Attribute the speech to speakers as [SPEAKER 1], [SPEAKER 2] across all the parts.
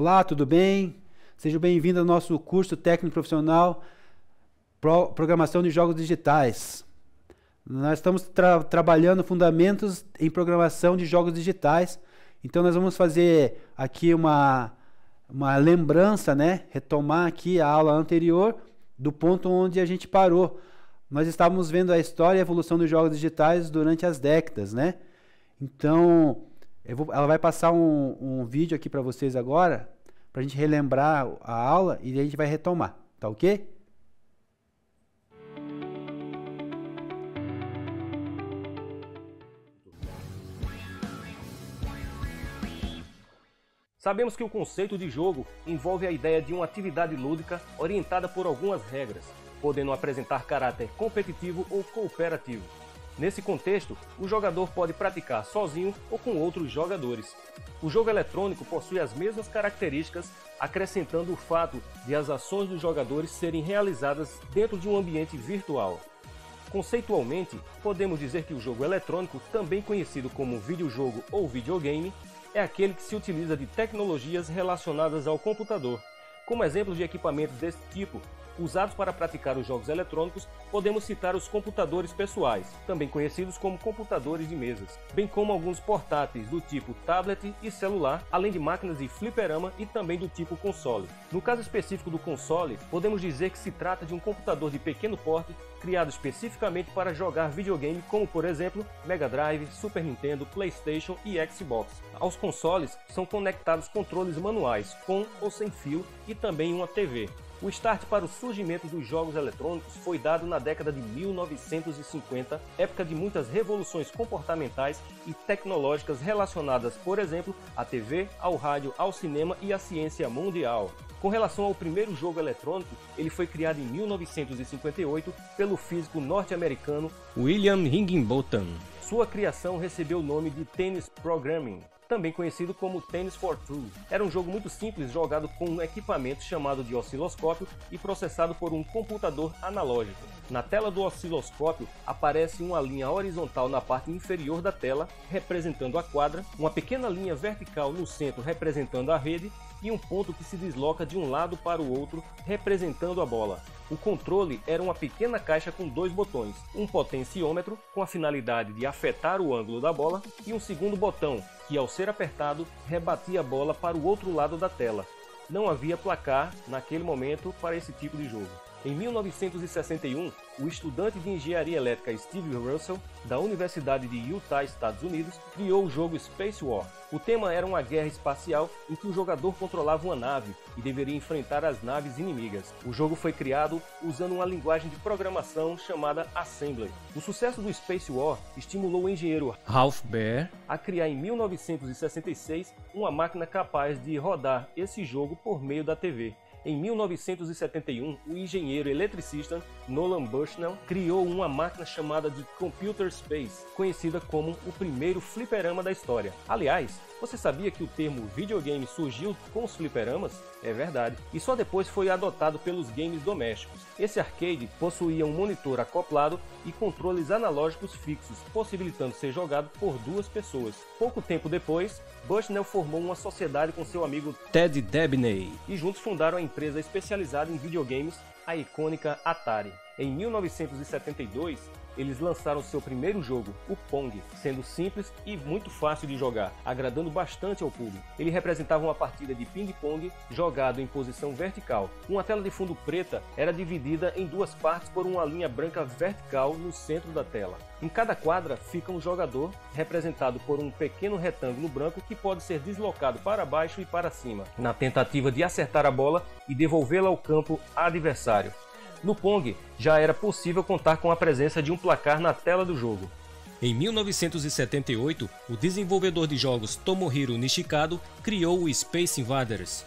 [SPEAKER 1] Olá, tudo bem? Seja bem-vindo ao nosso curso técnico profissional Programação de Jogos Digitais. Nós estamos trabalhando fundamentos em programação de jogos digitais. Então nós vamos fazer aqui uma lembrança, né? Retomar aqui a aula anterior do ponto onde a gente parou. Nós estávamos vendo a história e a evolução dos jogos digitais durante as décadas, né? Então, ela vai passar um vídeo aqui para vocês agora, para a gente relembrar a aula e a gente vai retomar, tá ok?
[SPEAKER 2] Sabemos que o conceito de jogo envolve a ideia de uma atividade lúdica orientada por algumas regras, podendo apresentar caráter competitivo ou cooperativo. Nesse contexto, o jogador pode praticar sozinho ou com outros jogadores. O jogo eletrônico possui as mesmas características, acrescentando o fato de as ações dos jogadores serem realizadas dentro de um ambiente virtual. Conceitualmente, podemos dizer que o jogo eletrônico, também conhecido como videojogo ou videogame, é aquele que se utiliza de tecnologias relacionadas ao computador. Como exemplos de equipamentos desse tipo, usados para praticar os jogos eletrônicos, podemos citar os computadores pessoais, também conhecidos como computadores de mesas, bem como alguns portáteis do tipo tablet e celular, além de máquinas de fliperama e também do tipo console. No caso específico do console, podemos dizer que se trata de um computador de pequeno porte, criado especificamente para jogar videogame como, por exemplo, Mega Drive, Super Nintendo, PlayStation e Xbox. Aos consoles são conectados controles manuais, com ou sem fio, e também uma TV. O start para o surgimento dos jogos eletrônicos foi dado na década de 1950, época de muitas revoluções comportamentais e tecnológicas relacionadas, por exemplo, à TV, ao rádio, ao cinema e à ciência mundial. Com relação ao primeiro jogo eletrônico, ele foi criado em 1958 pelo físico norte-americano William Higginbotham. Sua criação recebeu o nome de Tennis Programming, também conhecido como Tennis for Two. Era um jogo muito simples, jogado com um equipamento chamado de osciloscópio e processado por um computador analógico. Na tela do osciloscópio aparece uma linha horizontal na parte inferior da tela, representando a quadra, uma pequena linha vertical no centro representando a rede e um ponto que se desloca de um lado para o outro, representando a bola. O controle era uma pequena caixa com dois botões, um potenciômetro, com a finalidade de afetar o ângulo da bola, e um segundo botão, que ao ser apertado, rebatia a bola para o outro lado da tela. Não havia placar naquele momento para esse tipo de jogo. Em 1961, o estudante de engenharia elétrica Steve Russell, da Universidade de Utah, Estados Unidos, criou o jogo Space War. O tema era uma guerra espacial em que o jogador controlava uma nave e deveria enfrentar as naves inimigas. O jogo foi criado usando uma linguagem de programação chamada Assembly. O sucesso do Space War estimulou o engenheiro Ralph Baer a criar em 1966 uma máquina capaz de rodar esse jogo por meio da TV. Em 1971, o engenheiro eletricista Nolan Bushnell criou uma máquina chamada de Computer Space, conhecida como o primeiro fliperama da história. Aliás, você sabia que o termo videogame surgiu com os fliperamas? É verdade. E só depois foi adotado pelos games domésticos. Esse arcade possuía um monitor acoplado e controles analógicos fixos, possibilitando ser jogado por duas pessoas. Pouco tempo depois, Bushnell formou uma sociedade com seu amigo Ted Dabney e juntos fundaram a empresa especializada em videogames, a icônica Atari. Em 1972, eles lançaram seu primeiro jogo, o Pong, sendo simples e muito fácil de jogar, agradando bastante ao público. Ele representava uma partida de ping-pong jogado em posição vertical. Uma tela de fundo preta era dividida em duas partes por uma linha branca vertical no centro da tela. Em cada quadra fica um jogador, representado por um pequeno retângulo branco que pode ser deslocado para baixo e para cima, na tentativa de acertar a bola e devolvê-la ao campo adversário. No Pong, já era possível contar com a presença de um placar na tela do jogo.
[SPEAKER 3] Em 1978, o desenvolvedor de jogos Tomohiro Nishikado criou o Space Invaders,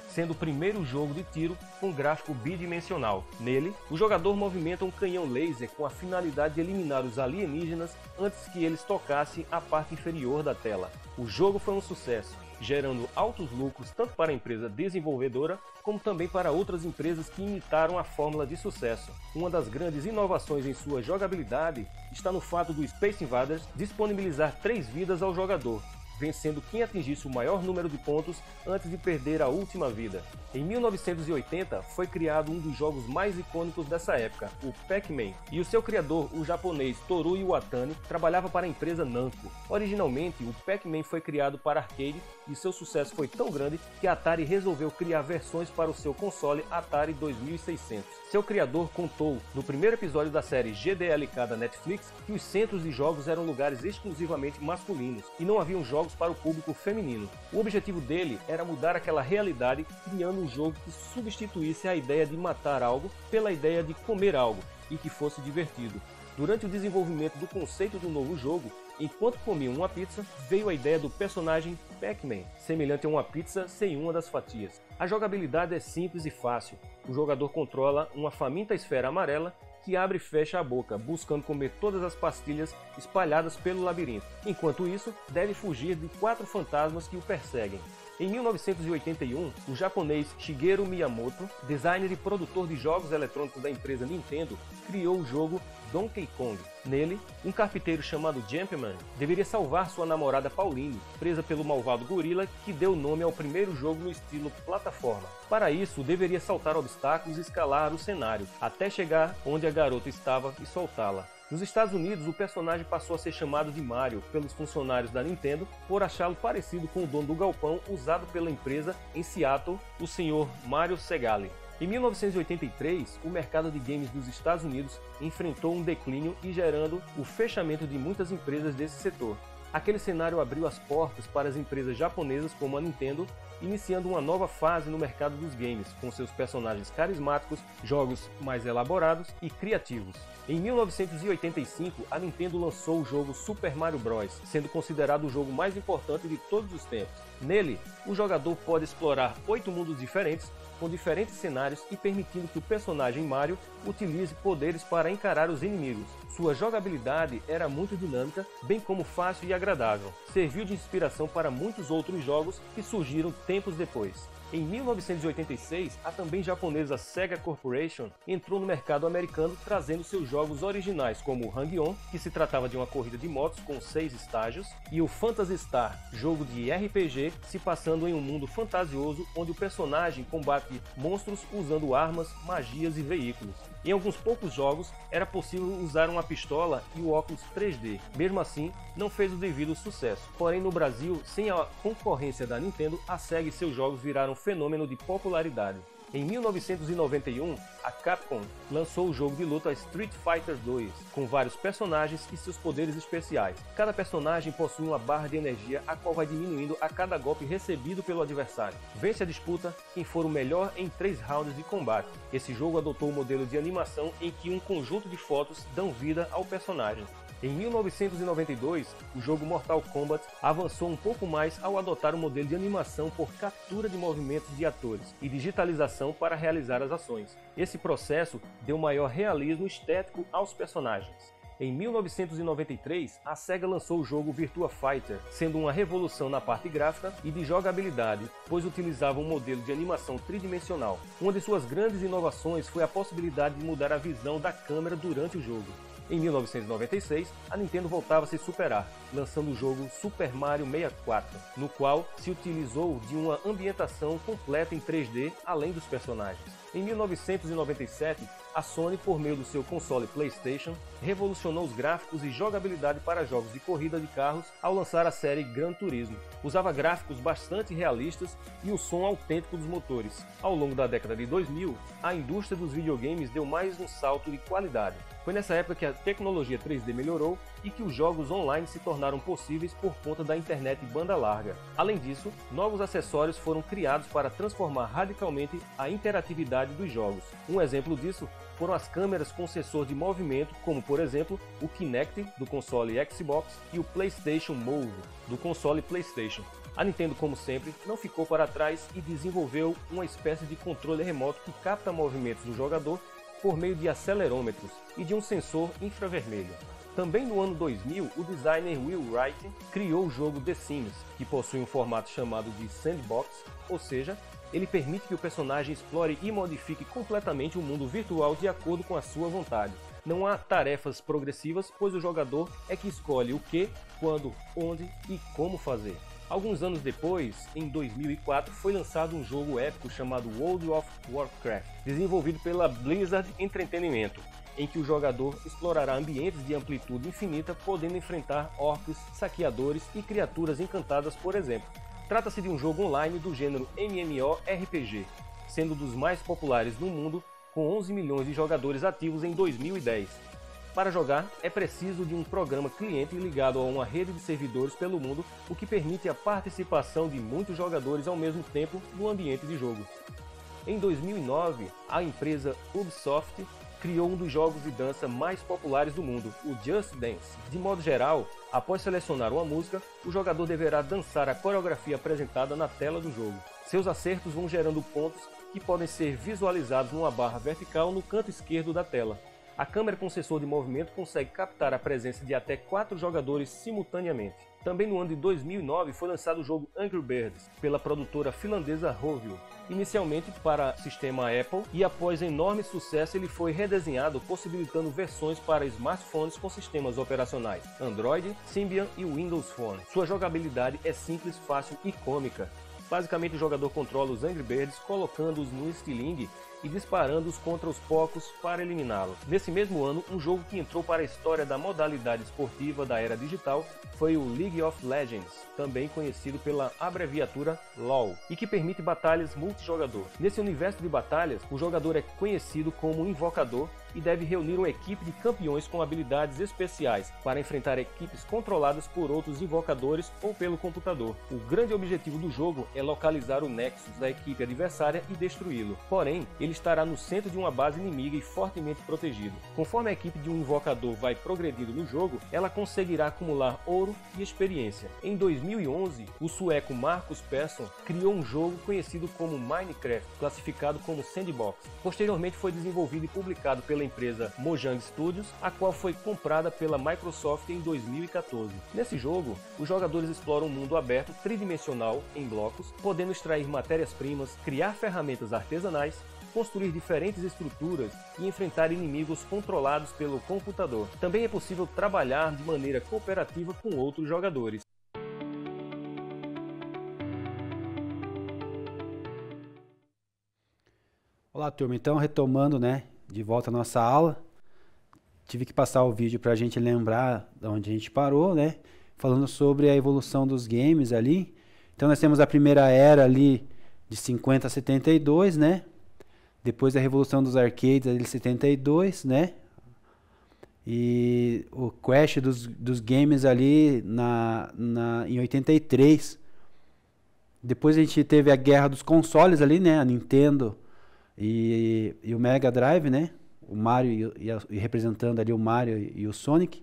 [SPEAKER 2] sendo o primeiro jogo de tiro com gráfico bidimensional. Nele, o jogador movimenta um canhão laser com a finalidade de eliminar os alienígenas antes que eles tocassem a parte inferior da tela. O jogo foi um sucesso, gerando altos lucros tanto para a empresa desenvolvedora como também para outras empresas que imitaram a fórmula de sucesso. Uma das grandes inovações em sua jogabilidade está no fato do Space Invaders disponibilizar 3 vidas ao jogador, vencendo quem atingisse o maior número de pontos antes de perder a última vida. Em 1980, foi criado um dos jogos mais icônicos dessa época, o Pac-Man, e o seu criador, o japonês Toru Iwatani, trabalhava para a empresa Namco. Originalmente, o Pac-Man foi criado para arcade e seu sucesso foi tão grande que a Atari resolveu criar versões para o seu console Atari 2600. Seu criador contou, no primeiro episódio da série GDLK da Netflix, que os centros de jogos eram lugares exclusivamente masculinos e não haviam jogos para o público feminino. O objetivo dele era mudar aquela realidade, criando um jogo que substituísse a ideia de matar algo pela ideia de comer algo e que fosse divertido. Durante o desenvolvimento do conceito do novo jogo, enquanto comiam uma pizza, veio a ideia do personagem Pac-Man, semelhante a uma pizza sem uma das fatias. A jogabilidade é simples e fácil. O jogador controla uma faminta esfera amarela que abre e fecha a boca, buscando comer todas as pastilhas espalhadas pelo labirinto. Enquanto isso, deve fugir de 4 fantasmas que o perseguem. Em 1981, o japonês Shigeru Miyamoto, designer e produtor de jogos eletrônicos da empresa Nintendo, criou o jogo Donkey Kong. Nele, um carpinteiro chamado Jumpman deveria salvar sua namorada Pauline, presa pelo malvado gorila que deu nome ao primeiro jogo no estilo plataforma. Para isso, deveria saltar obstáculos e escalar o cenário, até chegar onde a garota estava e soltá-la. Nos Estados Unidos, o personagem passou a ser chamado de Mario pelos funcionários da Nintendo por achá-lo parecido com o dono do galpão usado pela empresa em Seattle, o Sr. Mario Segale. Em 1983, o mercado de games dos Estados Unidos enfrentou um declínio e gerando o fechamento de muitas empresas desse setor. Aquele cenário abriu as portas para as empresas japonesas como a Nintendo, iniciando uma nova fase no mercado dos games, com seus personagens carismáticos, jogos mais elaborados e criativos. Em 1985, a Nintendo lançou o jogo Super Mario Bros., sendo considerado o jogo mais importante de todos os tempos. Nele, o jogador pode explorar 8 mundos diferentes, com diferentes cenários e permitindo que o personagem Mario utilize poderes para encarar os inimigos. Sua jogabilidade era muito dinâmica, bem como fácil e agradável. Serviu de inspiração para muitos outros jogos que surgiram tempos depois. Em 1986, a também japonesa Sega Corporation entrou no mercado americano trazendo seus jogos originais como o Hang-On, que se tratava de uma corrida de motos com 6 estágios, e o Phantasy Star, jogo de RPG se passando em um mundo fantasioso onde o personagem combate monstros usando armas, magias e veículos. Em alguns poucos jogos, era possível usar uma pistola e o óculos 3D. Mesmo assim, não fez o devido sucesso. Porém, no Brasil, sem a concorrência da Nintendo, a Sega e seus jogos viraram um fenômeno de popularidade. Em 1991, a Capcom lançou o jogo de luta Street Fighter 2, com vários personagens e seus poderes especiais. Cada personagem possui uma barra de energia, a qual vai diminuindo a cada golpe recebido pelo adversário. Vence a disputa quem for o melhor em 3 rounds de combate. Esse jogo adotou o modelo de animação em que um conjunto de fotos dão vida ao personagem. Em 1992, o jogo Mortal Kombat avançou um pouco mais ao adotar o modelo de animação por captura de movimentos de atores e digitalização para realizar as ações. Esse processo deu maior realismo estético aos personagens. Em 1993, a Sega lançou o jogo Virtua Fighter, sendo uma revolução na parte gráfica e de jogabilidade, pois utilizava um modelo de animação tridimensional. Uma de suas grandes inovações foi a possibilidade de mudar a visão da câmera durante o jogo. Em 1996, a Nintendo voltava a se superar, lançando o jogo Super Mario 64, no qual se utilizou de uma ambientação completa em 3D, além dos personagens. Em 1997, a Sony, por meio do seu console PlayStation, revolucionou os gráficos e jogabilidade para jogos de corrida de carros ao lançar a série Gran Turismo. Usava gráficos bastante realistas e o som autêntico dos motores. Ao longo da década de 2000, a indústria dos videogames deu mais um salto de qualidade. Foi nessa época que a tecnologia 3D melhorou e que os jogos online se tornaram possíveis por conta da internet banda larga. Além disso, novos acessórios foram criados para transformar radicalmente a interatividade dos jogos. Um exemplo disso foram as câmeras com sensor de movimento, como por exemplo o Kinect do console Xbox e o PlayStation Move do console PlayStation. A Nintendo, como sempre, não ficou para trás e desenvolveu uma espécie de controle remoto que capta movimentos do jogador por meio de acelerômetros e de um sensor infravermelho. Também no ano 2000, o designer Will Wright criou o jogo The Sims, que possui um formato chamado de sandbox, ou seja, ele permite que o personagem explore e modifique completamente o mundo virtual de acordo com a sua vontade. Não há tarefas progressivas, pois o jogador é que escolhe o que, quando, onde e como fazer. Alguns anos depois, em 2004, foi lançado um jogo épico chamado World of Warcraft, desenvolvido pela Blizzard Entertainment, em que o jogador explorará ambientes de amplitude infinita, podendo enfrentar orcs, saqueadores e criaturas encantadas, por exemplo. Trata-se de um jogo online do gênero MMORPG, sendo dos mais populares no mundo, com 11 milhões de jogadores ativos em 2010. Para jogar, é preciso de um programa cliente ligado a uma rede de servidores pelo mundo, o que permite a participação de muitos jogadores ao mesmo tempo no ambiente de jogo. Em 2009, a empresa Ubisoft criou um dos jogos de dança mais populares do mundo, o Just Dance. De modo geral, após selecionar uma música, o jogador deverá dançar a coreografia apresentada na tela do jogo. Seus acertos vão gerando pontos que podem ser visualizados numa barra vertical no canto esquerdo da tela. A câmera com sensor de movimento consegue captar a presença de até 4 jogadores simultaneamente. Também no ano de 2009 foi lançado o jogo Angry Birds, pela produtora finlandesa Rovio, inicialmente para sistema Apple, e após enorme sucesso ele foi redesenhado, possibilitando versões para smartphones com sistemas operacionais Android, Symbian e Windows Phone. Sua jogabilidade é simples, fácil e cômica. Basicamente o jogador controla os Angry Birds colocando-os no estilingue e disparando-os contra os pocos para eliminá-los. Nesse mesmo ano, um jogo que entrou para a história da modalidade esportiva da era digital foi o League of Legends, também conhecido pela abreviatura LoL, e que permite batalhas multijogador. Nesse universo de batalhas, o jogador é conhecido como invocador e deve reunir uma equipe de campeões com habilidades especiais para enfrentar equipes controladas por outros invocadores ou pelo computador. O grande objetivo do jogo é localizar o Nexus da equipe adversária e destruí-lo. Porém, ele estará no centro de uma base inimiga e fortemente protegido. Conforme a equipe de um invocador vai progredindo no jogo, ela conseguirá acumular ouro e experiência. Em 2011, o sueco Marcus Persson criou um jogo conhecido como Minecraft, classificado como sandbox. Posteriormente foi desenvolvido e publicado pela empresa Mojang Studios, a qual foi comprada pela Microsoft em 2014. Nesse jogo, os jogadores exploram um mundo aberto tridimensional em blocos, podendo extrair matérias-primas, criar ferramentas artesanais, construir diferentes estruturas e enfrentar inimigos controlados pelo computador. Também é possível trabalhar de maneira cooperativa com outros jogadores.
[SPEAKER 1] Olá, turma. Então, retomando, de volta à nossa aula, tive que passar o vídeo para a gente lembrar de onde a gente parou, falando sobre a evolução dos games ali. Então, nós temos a primeira era ali de 50 a 72, Depois a revolução dos arcades ali de 72, E o crash dos games ali em 83. Depois a gente teve a guerra dos consoles ali, a Nintendo e o Mega Drive, O Mario e representando ali o Mario e o Sonic.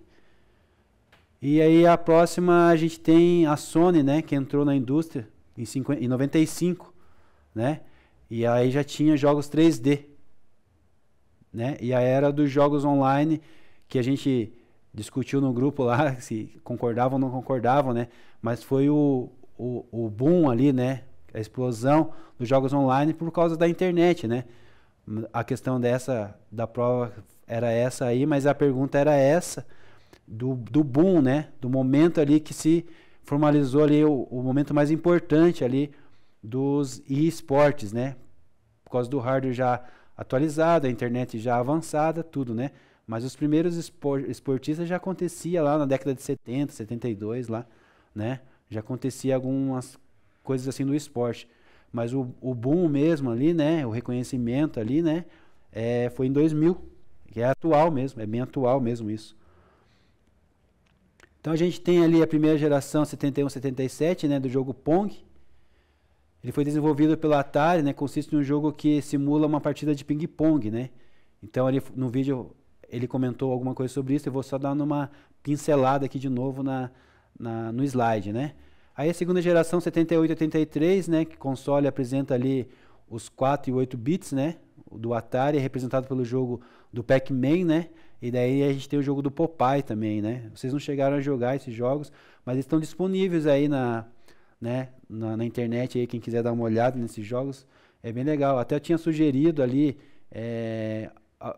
[SPEAKER 1] E aí a próxima a gente tem a Sony, que entrou na indústria em 95, E aí já tinha jogos 3D, E a era dos jogos online, que a gente discutiu no grupo lá, se concordavam ou não concordavam, Mas foi o boom ali, A explosão dos jogos online por causa da internet, A questão da prova era essa aí, mas a pergunta era essa, do boom, Do momento ali que se formalizou ali, o momento mais importante ali dos esportes, Por causa do hardware já atualizado, a internet já avançada, tudo, Mas os primeiros esportistas já acontecia lá na década de 70, 72 lá, Já acontecia algumas coisas assim do esporte. Mas o boom mesmo ali, o reconhecimento ali, foi em 2000, que é atual mesmo, é bem atual mesmo isso. Então a gente tem ali a primeira geração 71, 77, do jogo Pong. Ele foi desenvolvido pela Atari, consiste em um jogo que simula uma partida de ping-pong, Então ali no vídeo ele comentou alguma coisa sobre isso, eu vou só dar uma pincelada aqui de novo no slide, Aí a segunda geração 78, 83, que console apresenta ali os 4 e 8 bits, do Atari, representado pelo jogo do Pac-Man, E daí a gente tem o jogo do Popeye também, Vocês não chegaram a jogar esses jogos, mas eles estão disponíveis aí na internet, aí, quem quiser dar uma olhada nesses jogos, é bem legal. Até eu tinha sugerido ali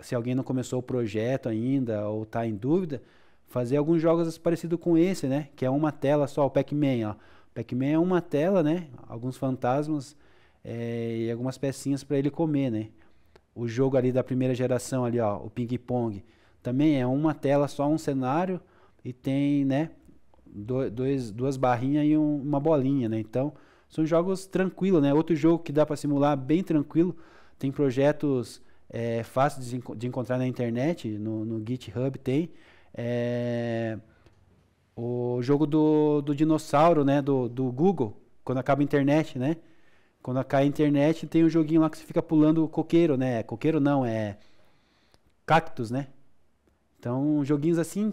[SPEAKER 1] se alguém não começou o projeto ainda ou está em dúvida, fazer alguns jogos parecidos com esse, né? Que é uma tela só, o Pac-Man, ó. Pac-Man é uma tela, né? Alguns fantasmas e algumas pecinhas para ele comer, né? O jogo ali da primeira geração ali, ó, o Ping Pong, também é uma tela só, um cenário e tem, né? Duas barrinhas e uma bolinha, né? Então, são jogos tranquilos, né? Outro jogo que dá para simular bem tranquilo, tem projetos fáceis de encontrar na internet, no GitHub tem, o jogo do dinossauro, né? Do Google, quando acaba a internet, né? Quando cai a internet, tem um joguinho lá que você fica pulando coqueiro, né? Coqueiro não, é cactus, né? Então, joguinhos assim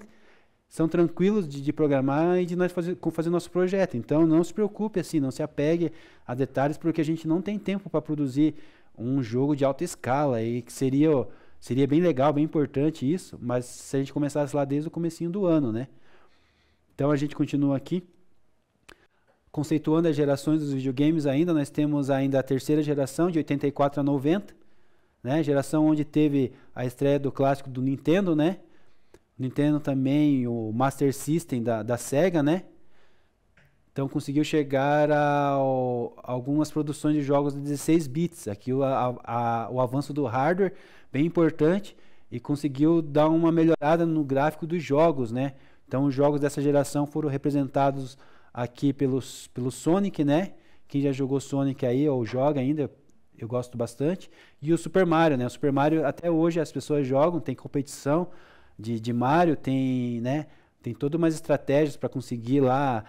[SPEAKER 1] são tranquilos de programar e de nós fazer nosso projeto. Então, não se preocupe assim, não se apegue a detalhes, porque a gente não tem tempo para produzir um jogo de alta escala, e que seria bem legal, bem importante isso, mas se a gente começasse lá desde o comecinho do ano, né? Então, a gente continua aqui. Conceituando as gerações dos videogames ainda, nós temos ainda a terceira geração, de 84 a 90, né? Geração onde teve a estreia do clássico do Nintendo, né? Nintendo também, o Master System da Sega, né? Então conseguiu chegar a algumas produções de jogos de 16 bits. Aqui o avanço do hardware, bem importante, e conseguiu dar uma melhorada no gráfico dos jogos, né? Então os jogos dessa geração foram representados aqui pelo Sonic, né? Quem já jogou Sonic aí ou joga ainda, eu gosto bastante. E o Super Mario, né? O Super Mario até hoje as pessoas jogam, tem competição de Mario, tem, né? Tem todas umas estratégias para conseguir lá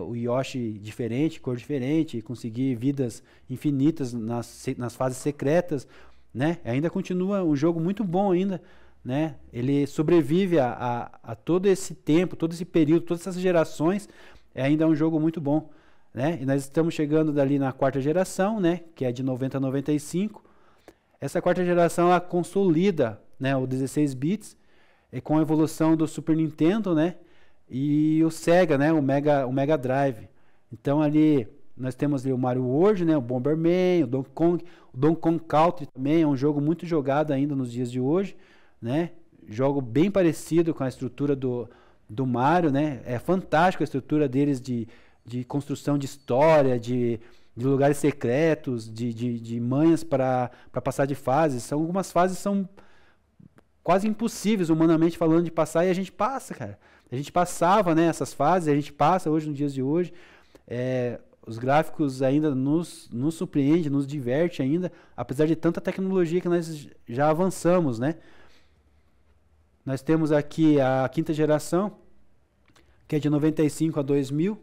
[SPEAKER 1] o Yoshi diferente, cor diferente, conseguir vidas infinitas nas fases secretas, né? Ainda continua um jogo muito bom ainda, né? Ele sobrevive a todo esse tempo, todo esse período, todas essas gerações, ainda é um jogo muito bom, né? E nós estamos chegando dali na quarta geração, né? Que é de 90 a 95. Essa quarta geração ela consolida, né? O 16 bits, com a evolução do Super Nintendo, né? E o Sega, né? O Mega Drive. Então ali nós temos ali o Mario World, né? O Bomberman, o Donkey Kong Country também é um jogo muito jogado ainda nos dias de hoje, né? Jogo bem parecido com a estrutura do Mario, né? É fantástico a estrutura deles de construção de história, de lugares secretos, de manhas para passar de fases. Algumas fases são quase impossíveis, humanamente falando, de passar, e a gente passa, cara. A gente passava, né, essas fases, a gente passa hoje, nos dias de hoje. Os gráficos ainda nos surpreende, nos diverte ainda, apesar de tanta tecnologia que nós já avançamos, né? Nós temos aqui a quinta geração, que é de 95 a 2000,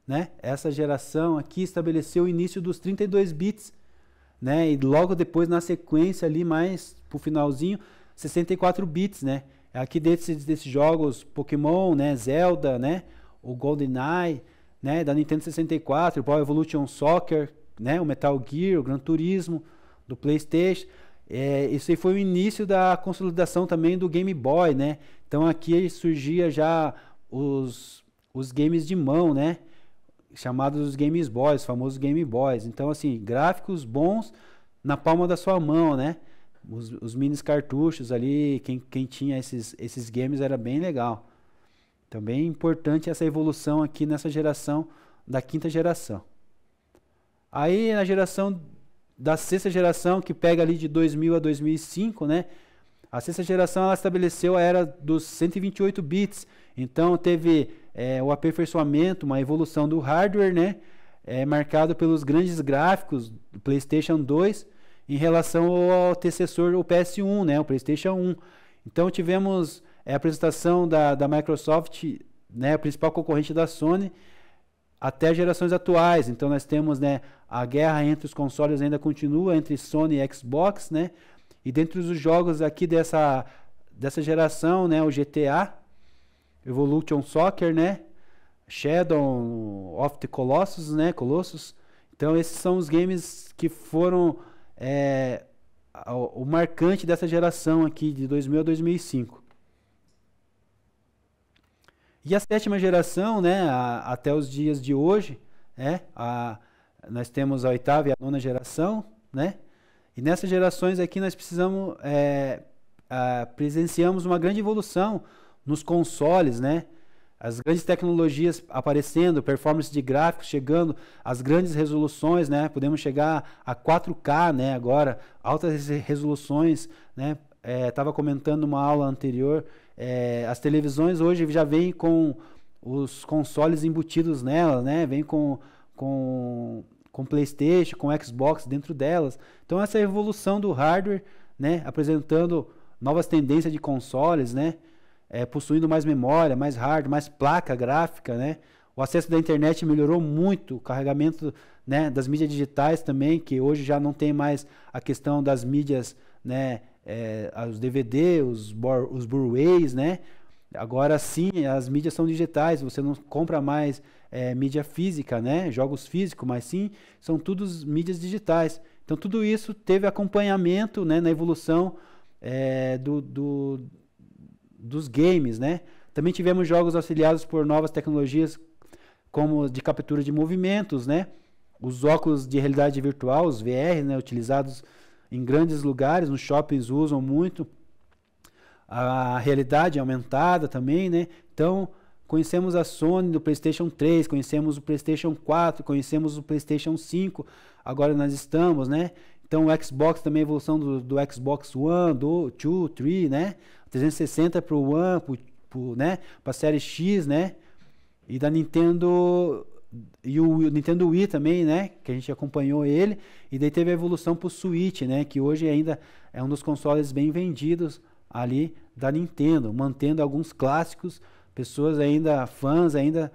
[SPEAKER 1] né? Essa geração aqui estabeleceu o início dos 32 bits, né? E logo depois, na sequência ali, mais pro finalzinho, 64 bits, né? Aqui desses jogos Pokémon, né? Zelda, né? O GoldenEye, né? Da Nintendo 64, o Pro Evolution Soccer, né? O Metal Gear, o Gran Turismo, do PlayStation. Isso aí foi o início da consolidação também do Game Boy, né? Então aqui surgia já os games de mão, né? Chamados Game Boys, famosos Game Boys. Então assim, gráficos bons na palma da sua mão, né? Os mini cartuchos ali, quem tinha esses games era bem legal. Então bem importante essa evolução aqui nessa geração da quinta geração. Aí na geração da sexta geração, que pega ali de 2000 a 2005, né? A sexta geração ela estabeleceu a era dos 128 bits. Então teve o aperfeiçoamento, uma evolução do hardware, né? Marcado pelos grandes gráficos do PlayStation 2 em relação ao antecessor, o PS1, né? O PlayStation 1. Então tivemos a apresentação da Microsoft, né? A principal concorrente da Sony, até gerações atuais. Então nós temos, né, a guerra entre os consoles ainda continua entre Sony e Xbox, né? E dentre os jogos aqui dessa geração, né, o GTA, Evolution Soccer, né, Shadow of the Colossus, né, Colossus. Então esses são os games que foram o marcante dessa geração aqui de 2000 a 2005. E a sétima geração, né, até os dias de hoje, nós temos a oitava e a nona geração, né? E nessas gerações aqui nós presenciamos uma grande evolução nos consoles, né? As grandes tecnologias aparecendo, performance de gráficos chegando, as grandes resoluções, né? Podemos chegar a 4K, né? Agora, altas resoluções, né? Estava comentando numa aula anterior, as televisões hoje já vêm com os consoles embutidos nelas, né? Vem com PlayStation, com Xbox dentro delas. Então essa evolução do hardware, né? Apresentando novas tendências de consoles, né? Possuindo mais memória, mais hardware, mais placa gráfica, né? O acesso da internet melhorou muito, o carregamento, né, das mídias digitais também, que hoje já não tem mais a questão das mídias, né, os DVD, os Blu-rays, né? Agora sim, as mídias são digitais, você não compra mais mídia física, né? Jogos físicos, mas sim, são todos mídias digitais. Então tudo isso teve acompanhamento, né, na evolução dos games, né? Também tivemos jogos auxiliados por novas tecnologias, como de captura de movimentos, né? Os óculos de realidade virtual, os VR, né? Utilizados em grandes lugares, nos shoppings usam muito. A realidade aumentada também, né? Então, conhecemos a Sony do PlayStation 3, conhecemos o PlayStation 4, conhecemos o PlayStation 5, agora nós estamos, né? Então, o Xbox também, a evolução do Xbox One, do 2, 3, né? 360 para o One, né? Para a série X, né? E da Nintendo, e o Nintendo Wii também, né? Que a gente acompanhou ele. E daí teve a evolução para o Switch, né? Que hoje ainda é um dos consoles bem vendidos ali da Nintendo, mantendo alguns clássicos. Pessoas ainda, fãs ainda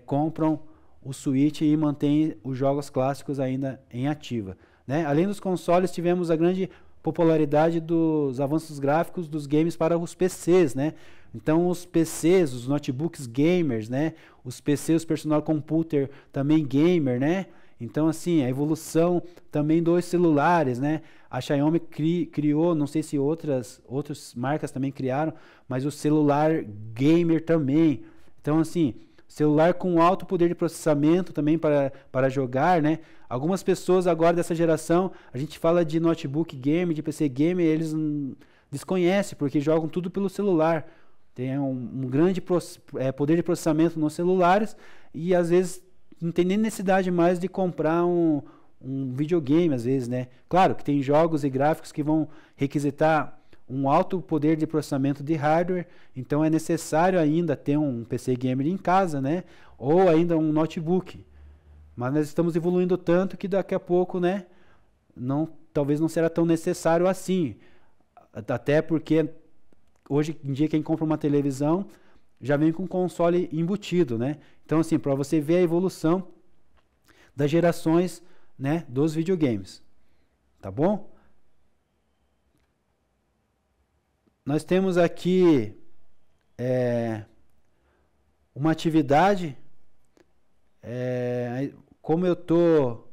[SPEAKER 1] compram o Switch e mantém os jogos clássicos ainda em ativa, né? Além dos consoles, tivemos a grande popularidade dos avanços gráficos dos games para os PCs, né? Então os PCs, os notebooks gamers, né? Os PCs, os personal computer também gamer, né? Então assim, a evolução também dos celulares, né? A Xiaomi criou, não sei se outras marcas também criaram, mas o celular gamer também. Então assim, celular com alto poder de processamento também para jogar, né? Algumas pessoas agora dessa geração, a gente fala de notebook gamer, de PC gamer, eles desconhecem, porque jogam tudo pelo celular. Tem um grande poder de processamento nos celulares e às vezes não tem nem necessidade mais de comprar um videogame, às vezes, né? Claro que tem jogos e gráficos que vão requisitar um alto poder de processamento de hardware, então é necessário ainda ter um PC gamer em casa, né? Ou ainda um notebook. Mas nós estamos evoluindo tanto que daqui a pouco, né? Talvez não será tão necessário assim. Até porque hoje em dia quem compra uma televisão já vem com console embutido, né? Então assim, para você ver a evolução das gerações, né, dos videogames. Tá bom? Nós temos aqui uma atividade. Como eu tô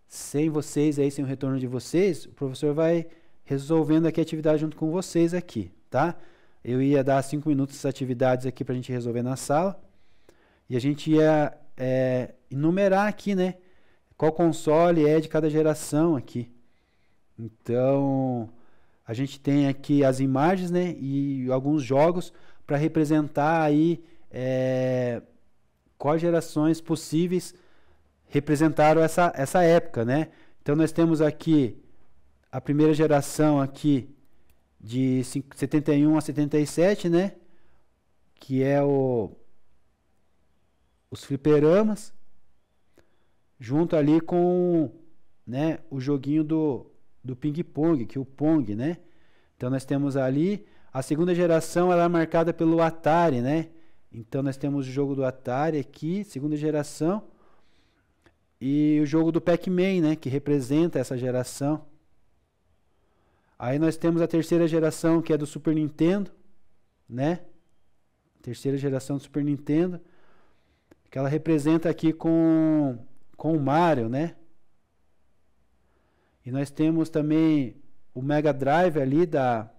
[SPEAKER 1] sem vocês aí, sem o retorno de vocês, o professor vai resolvendo aqui a atividade junto com vocês aqui, tá? Eu ia dar 5 minutos dessas atividades aqui pra gente resolver na sala. E a gente ia enumerar aqui, né? Qual console é de cada geração aqui. Então, a gente tem aqui as imagens, né? E alguns jogos para representar aí quais gerações possíveis representaram essa época, né? Então, nós temos aqui a primeira geração aqui de 71 a 77, né? Que é os fliperamas, junto ali com, né, o joguinho do ping-pong, que é o Pong, né? Então nós temos ali a segunda geração, ela é marcada pelo Atari, né? Então nós temos o jogo do Atari aqui, segunda geração, e o jogo do Pac-Man, né, que representa essa geração. Aí nós temos a terceira geração, que é do Super Nintendo, né? Terceira geração do Super Nintendo, que ela representa aqui com o Mario, né? E nós temos também o Mega Drive ali da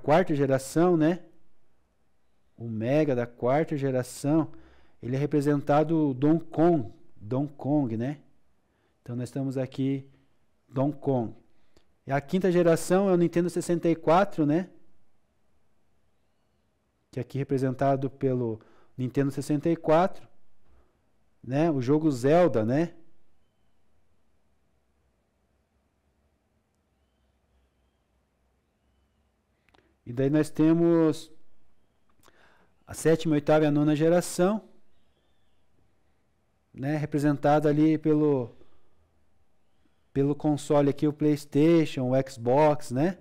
[SPEAKER 1] quarta geração, né? O Mega da quarta geração, ele é representado Donkey Kong, né? Então nós temos aqui Donkey Kong. E a quinta geração é o Nintendo 64, né? Que é aqui representado pelo Nintendo 64, né? O jogo Zelda, né? E daí nós temos a sétima, oitava e a nona geração, né? Representada ali pelo console aqui, o PlayStation, o Xbox, né?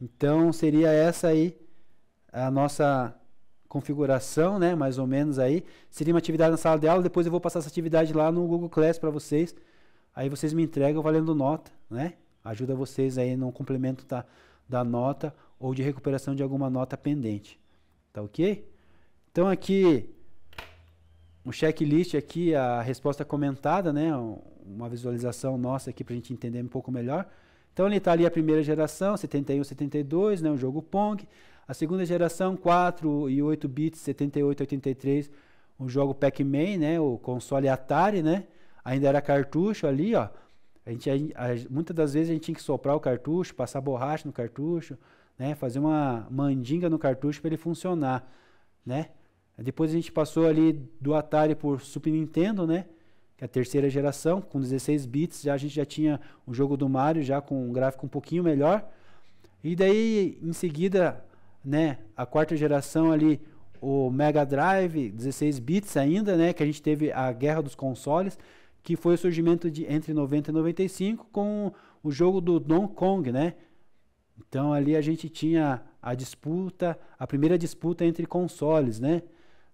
[SPEAKER 1] Então seria essa aí a nossa configuração, né? Mais ou menos aí. Seria uma atividade na sala de aula, depois eu vou passar essa atividade lá no Google Class para vocês. Aí vocês me entregam valendo nota, né? Ajuda vocês aí no complemento da nota ou de recuperação de alguma nota pendente. Tá ok? Então aqui um checklist aqui, a resposta comentada, né? Uma visualização nossa aqui para a gente entender um pouco melhor. Então ali está ali a primeira geração, 71, 72, né? O jogo Pong. A segunda geração, 4 e 8 bits, 78, 83, o jogo Pac-Man, né? O console Atari, né? Ainda era cartucho ali, ó. Muitas das vezes a gente tinha que soprar o cartucho, passar borracha no cartucho, né? Fazer uma mandinga no cartucho para ele funcionar, né? Depois a gente passou ali do Atari por Super Nintendo, né? Que é a terceira geração, com 16 bits, a gente já tinha o jogo do Mario, já com um gráfico um pouquinho melhor. E daí, em seguida, né, a quarta geração ali, o Mega Drive, 16 bits ainda, né? Que a gente teve a guerra dos consoles, que foi o surgimento entre 90 e 95 com o jogo do Donkey Kong, né? Então ali a gente tinha a primeira disputa entre consoles, né?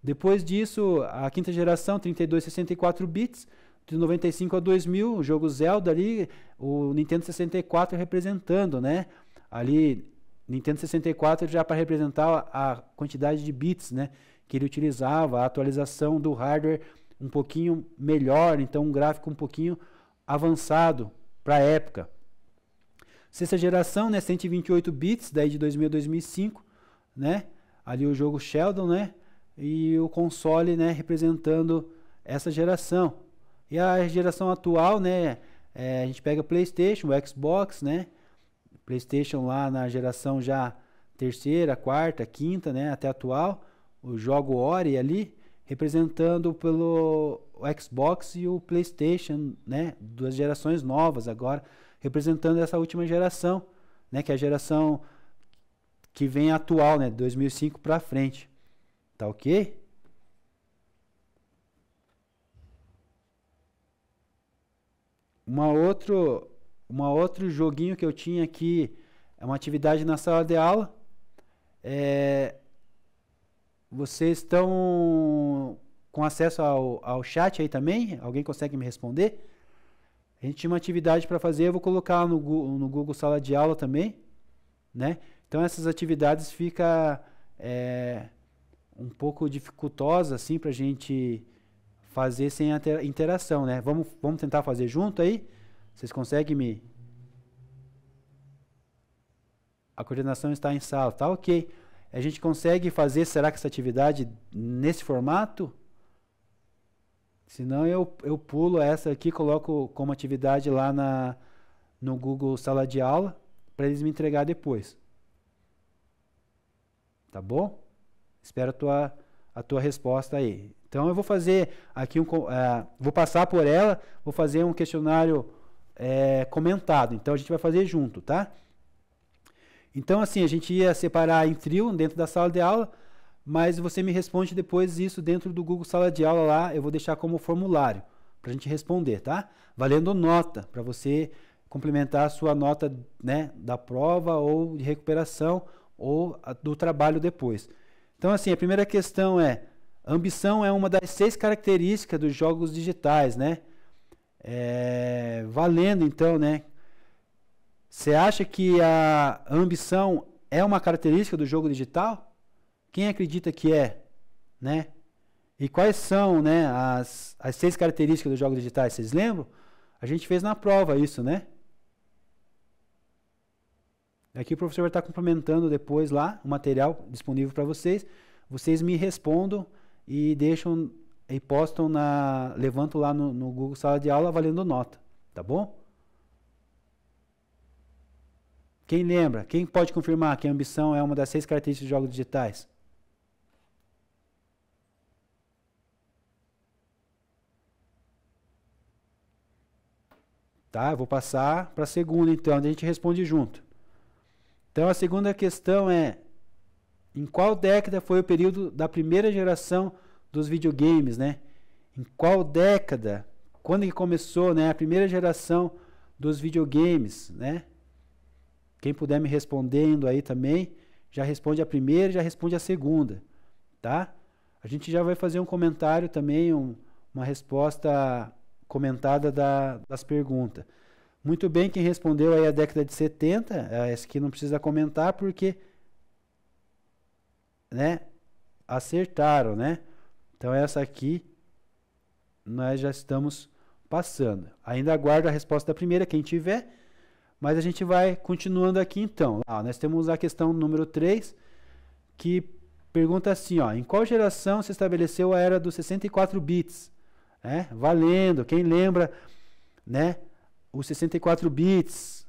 [SPEAKER 1] Depois disso, a quinta geração, 32 e 64 bits, de 95 a 2000, o jogo Zelda ali, o Nintendo 64 representando, né? Ali, Nintendo 64 já para representar a quantidade de bits, né? Que ele utilizava, a atualização do hardware um pouquinho melhor, então um gráfico um pouquinho avançado para a época. Sexta geração, né? 128 bits, daí de 2000 a 2005, né? Ali o jogo Sheldon, né? E o console, né, representando essa geração. E a geração atual, né, a gente pega o PlayStation, o Xbox, né, PlayStation lá na geração já terceira, quarta, quinta, né, até atual, o jogo Ori ali, representando pelo Xbox e o PlayStation, né, duas gerações novas agora, representando essa última geração, né, que é a geração que vem atual, né, 2005 para frente. Tá ok? Outro joguinho que eu tinha aqui, é uma atividade na sala de aula. Vocês estão com acesso ao chat aí também? Alguém consegue me responder? A gente tinha uma atividade para fazer, eu vou colocar no Google Sala de Aula também, né? Então essas atividades ficam um pouco dificultosa assim para a gente fazer sem a interação, né? Vamos tentar fazer junto aí? Vocês conseguem A coordenação está em sala, tá ok. A gente consegue fazer, será que essa atividade nesse formato? Senão eu pulo essa aqui, coloco como atividade lá no Google Sala de Aula, para eles me entregar depois. Tá bom? Espero a tua resposta aí. Então eu vou fazer aqui vou passar por ela, vou fazer um questionário comentado. Então a gente vai fazer junto, tá? Então assim, a gente ia separar em trio dentro da sala de aula, mas você me responde depois isso dentro do Google Sala de Aula lá, eu vou deixar como formulário para a gente responder, tá? Valendo nota, para você complementar a sua nota, né, da prova ou de recuperação ou do trabalho depois. Então, assim, a primeira questão ambição é uma das 6 características dos jogos digitais, né? Valendo, então, né? Você acha que a ambição é uma característica do jogo digital? Quem acredita que é, né? E quais são, né, as 6 características dos jogos digitais? Vocês lembram? A gente fez na prova isso, né? Aqui o professor vai estar complementando depois lá o material disponível para vocês. Vocês me respondam e deixam e postam levantam lá no Google Sala de Aula valendo nota, tá bom? Quem lembra? Quem pode confirmar que a ambição é uma das 6 características de jogos digitais? Tá, eu vou passar para a segunda, então, onde a gente responde junto. Então, a segunda questão é: em qual década foi o período da primeira geração dos videogames, né? Em qual década? Quando que começou, né, a primeira geração dos videogames, né? Quem puder me respondendo aí também, já responde a primeira e já responde a segunda, tá? A gente já vai fazer um comentário também, uma resposta comentada das perguntas. Muito bem, quem respondeu aí a década de 70, essa aqui não precisa comentar porque, né, acertaram, né? Então essa aqui nós já estamos passando. Ainda aguardo a resposta da primeira, quem tiver, mas a gente vai continuando aqui então. Nós temos a questão número 3, que pergunta assim, ó: em qual geração se estabeleceu a era dos 64 bits? Valendo, quem lembra, né, os 64 bits?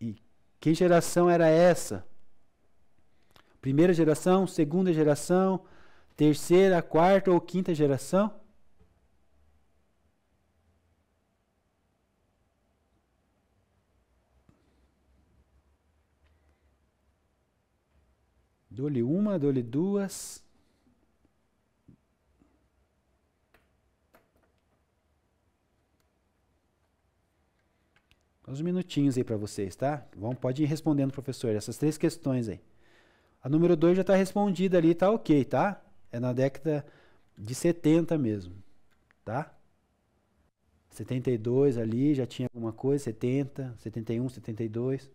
[SPEAKER 1] E que geração era essa? Primeira geração, segunda geração, terceira, quarta ou quinta geração? Dou-lhe uma, dou-lhe duas. Uns minutinhos aí para vocês, tá? Pode ir respondendo, professor, essas 3 questões aí. A número 2 já está respondida ali, tá ok, tá? É na década de 70 mesmo, tá? 72 ali, já tinha alguma coisa, 70, 71, 72.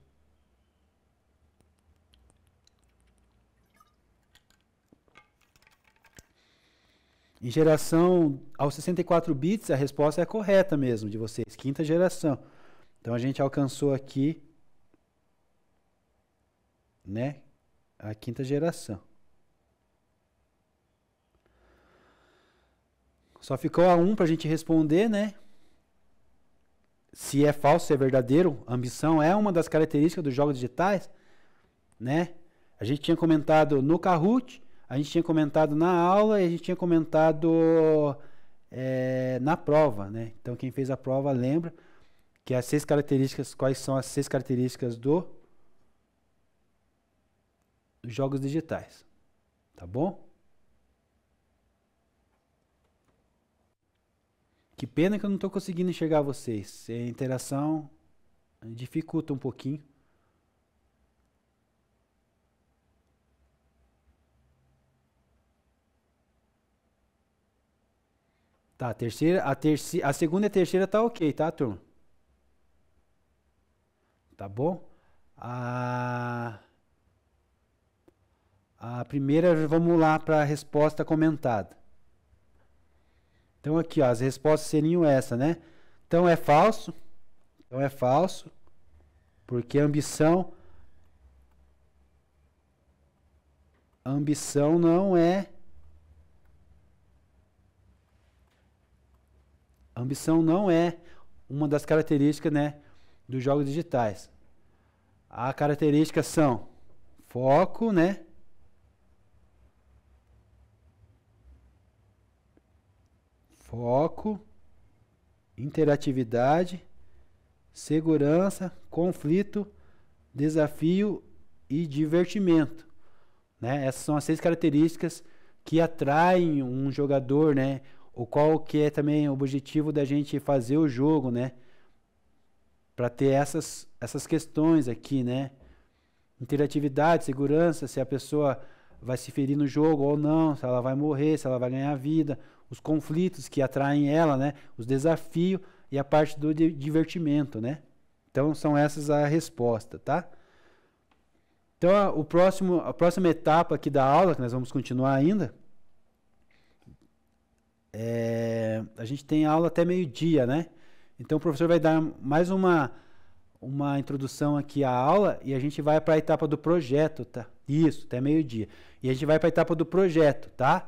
[SPEAKER 1] Em geração aos 64 bits, a resposta é correta mesmo de vocês, quinta geração. Então a gente alcançou aqui, né, a quinta geração. Só ficou a 1 para a gente responder, né? Se é falso, se é verdadeiro. A ambição é uma das características dos jogos digitais, né? A gente tinha comentado no Kahoot, a gente tinha comentado na aula e a gente tinha comentado na prova, né? Então quem fez a prova lembra que as 6 características, quais são as 6 características dos jogos digitais, tá bom? Que pena que eu não estou conseguindo enxergar vocês, a interação dificulta um pouquinho. Tá, a segunda e a terceira tá ok, tá, turma? Tá bom? A primeira, vamos lá para a resposta comentada. Então aqui, ó, as respostas seriam essa, né? Então é falso. Então é falso. Porque a ambição não é... A ambição não é uma das características, né, dos jogos digitais. As características são foco, né? Foco, interatividade, segurança, conflito, desafio e divertimento, né? Essas são as 6 características que atraem um jogador, né? O qual que é também o objetivo da gente fazer o jogo, né? Para ter essas questões aqui, né? Interatividade, segurança, se a pessoa vai se ferir no jogo ou não, se ela vai morrer, se ela vai ganhar vida, os conflitos que atraem ela, né? Os desafios e a parte do divertimento, né? Então são essas a resposta, tá? Então a próxima etapa aqui da aula, que nós vamos continuar ainda, a gente tem aula até meio-dia, né? Então o professor vai dar mais uma introdução aqui à aula e a gente vai para a etapa do projeto, tá? Isso, até meio-dia. E a gente vai para a etapa do projeto, tá?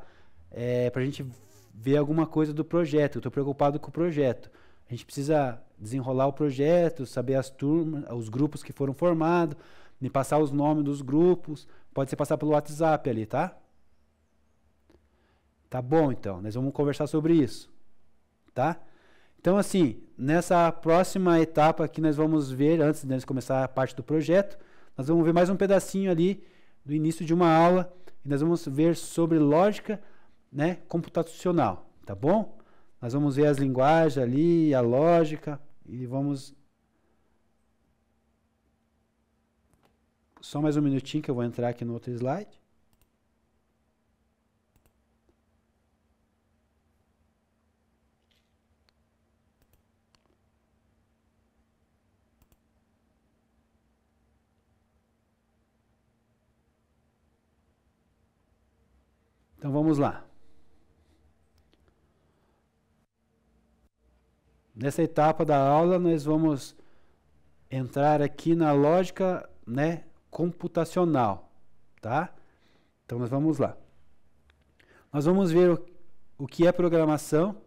[SPEAKER 1] Para a gente ver alguma coisa do projeto. Eu estou preocupado com o projeto. A gente precisa desenrolar o projeto, saber as turmas, os grupos que foram formados, Me passar os nomes dos grupos, pode ser passar pelo WhatsApp ali, tá? Tá bom, então, nós vamos conversar sobre isso, tá? Então, assim, nessa próxima etapa que nós vamos ver, antes de nós começar a parte do projeto, nós vamos ver mais um pedacinho ali do início de uma aula, e nós vamos ver sobre lógica, né, computacional, tá bom? Nós vamos ver as linguagens ali, a lógica, e vamos... Só mais um minutinho que eu vou entrar aqui no outro slide. Então vamos lá. Nessa etapa da aula nós vamos entrar aqui na lógica, né, computacional, tá? Então nós vamos lá. Nós vamos ver o que é programação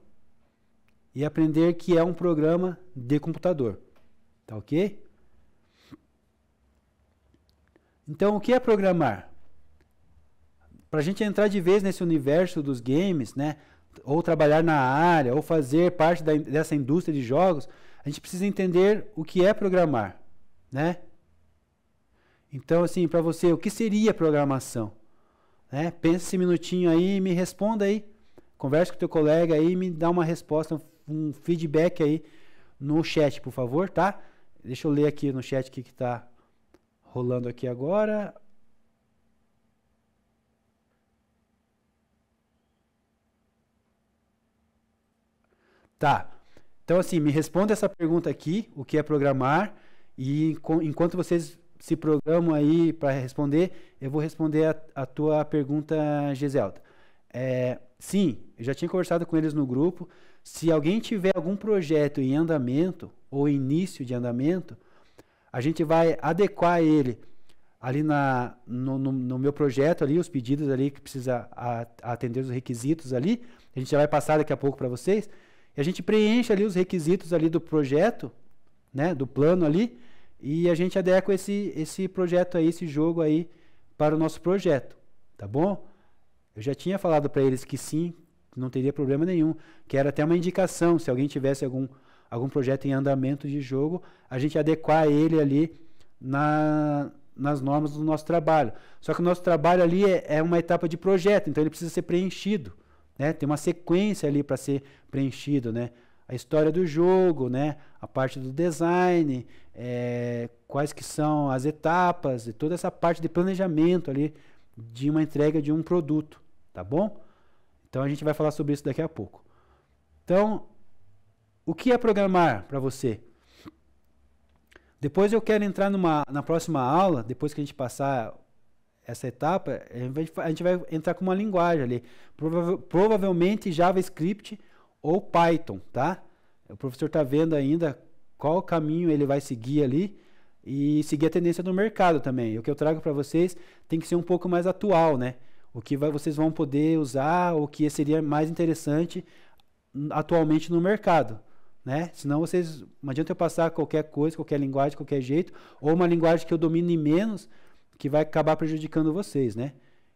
[SPEAKER 1] e aprender que é um programa de computador, tá ok? Então o que é programar? Para a gente entrar de vez nesse universo dos games, né, ou trabalhar na área, ou fazer parte dessa indústria de jogos, a gente precisa entender o que é programar, né? Então, assim, para você, o que seria programação? Né? Pensa esse minutinho aí e me responda aí. Conversa com o teu colega aí e me dá uma resposta, um feedback aí no chat, por favor, tá? Deixa eu ler aqui no chat o que está rolando aqui agora. Tá. Então, assim, me responda essa pergunta aqui, o que é programar, e enquanto vocês se programam aí para responder, eu vou responder a tua pergunta, Giselda. Sim, eu já tinha conversado com eles no grupo. Se alguém tiver algum projeto em andamento, ou início de andamento, a gente vai adequar ele ali no meu projeto, ali, os pedidos ali que precisa atender os requisitos ali. A gente já vai passar daqui a pouco para vocês. E a gente preenche ali os requisitos ali do projeto, né, do plano ali, e a gente adequa esse projeto aí, esse jogo aí, para o nosso projeto, tá bom? Eu já tinha falado para eles que sim, não teria problema nenhum, que era até uma indicação, se alguém tivesse algum projeto em andamento de jogo, a gente adequar ele ali nas normas do nosso trabalho. Só que o nosso trabalho ali é uma etapa de projeto, então ele precisa ser preenchido. Né? Tem uma sequência ali para ser preenchido, né? A história do jogo, né? A parte do design, quais que são as etapas e toda essa parte de planejamento ali de uma entrega de um produto, tá bom? Então a gente vai falar sobre isso daqui a pouco. Então, o que é programar para você? Depois eu quero entrar na próxima aula, depois que a gente passar essa etapa, a gente vai entrar com uma linguagem ali. Provavelmente JavaScript ou Python, tá? O professor está vendo ainda qual caminho ele vai seguir ali e seguir a tendência do mercado também. O que eu trago para vocês tem que ser um pouco mais atual, né? O que vocês vão poder usar, o que seria mais interessante atualmente no mercado, né? Senão não adianta eu passar qualquer coisa, qualquer linguagem, qualquer jeito, ou uma linguagem que eu domine menos, que vai acabar prejudicando vocês, né?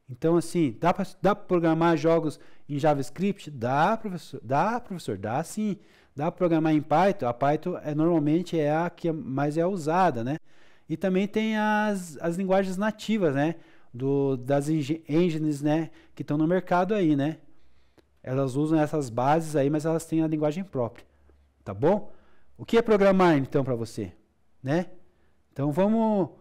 [SPEAKER 1] Então, assim, dá para programar jogos em JavaScript? Dá, professor. Dá, professor. Dá sim. Dá para programar em Python. A Python normalmente é a que mais é usada, né? E também tem as linguagens nativas, né? Das engines, né? Que estão no mercado aí, né? Elas usam essas bases aí, mas elas têm a linguagem própria. Tá bom? O que é programar, então, para você? Né? Então, vamos...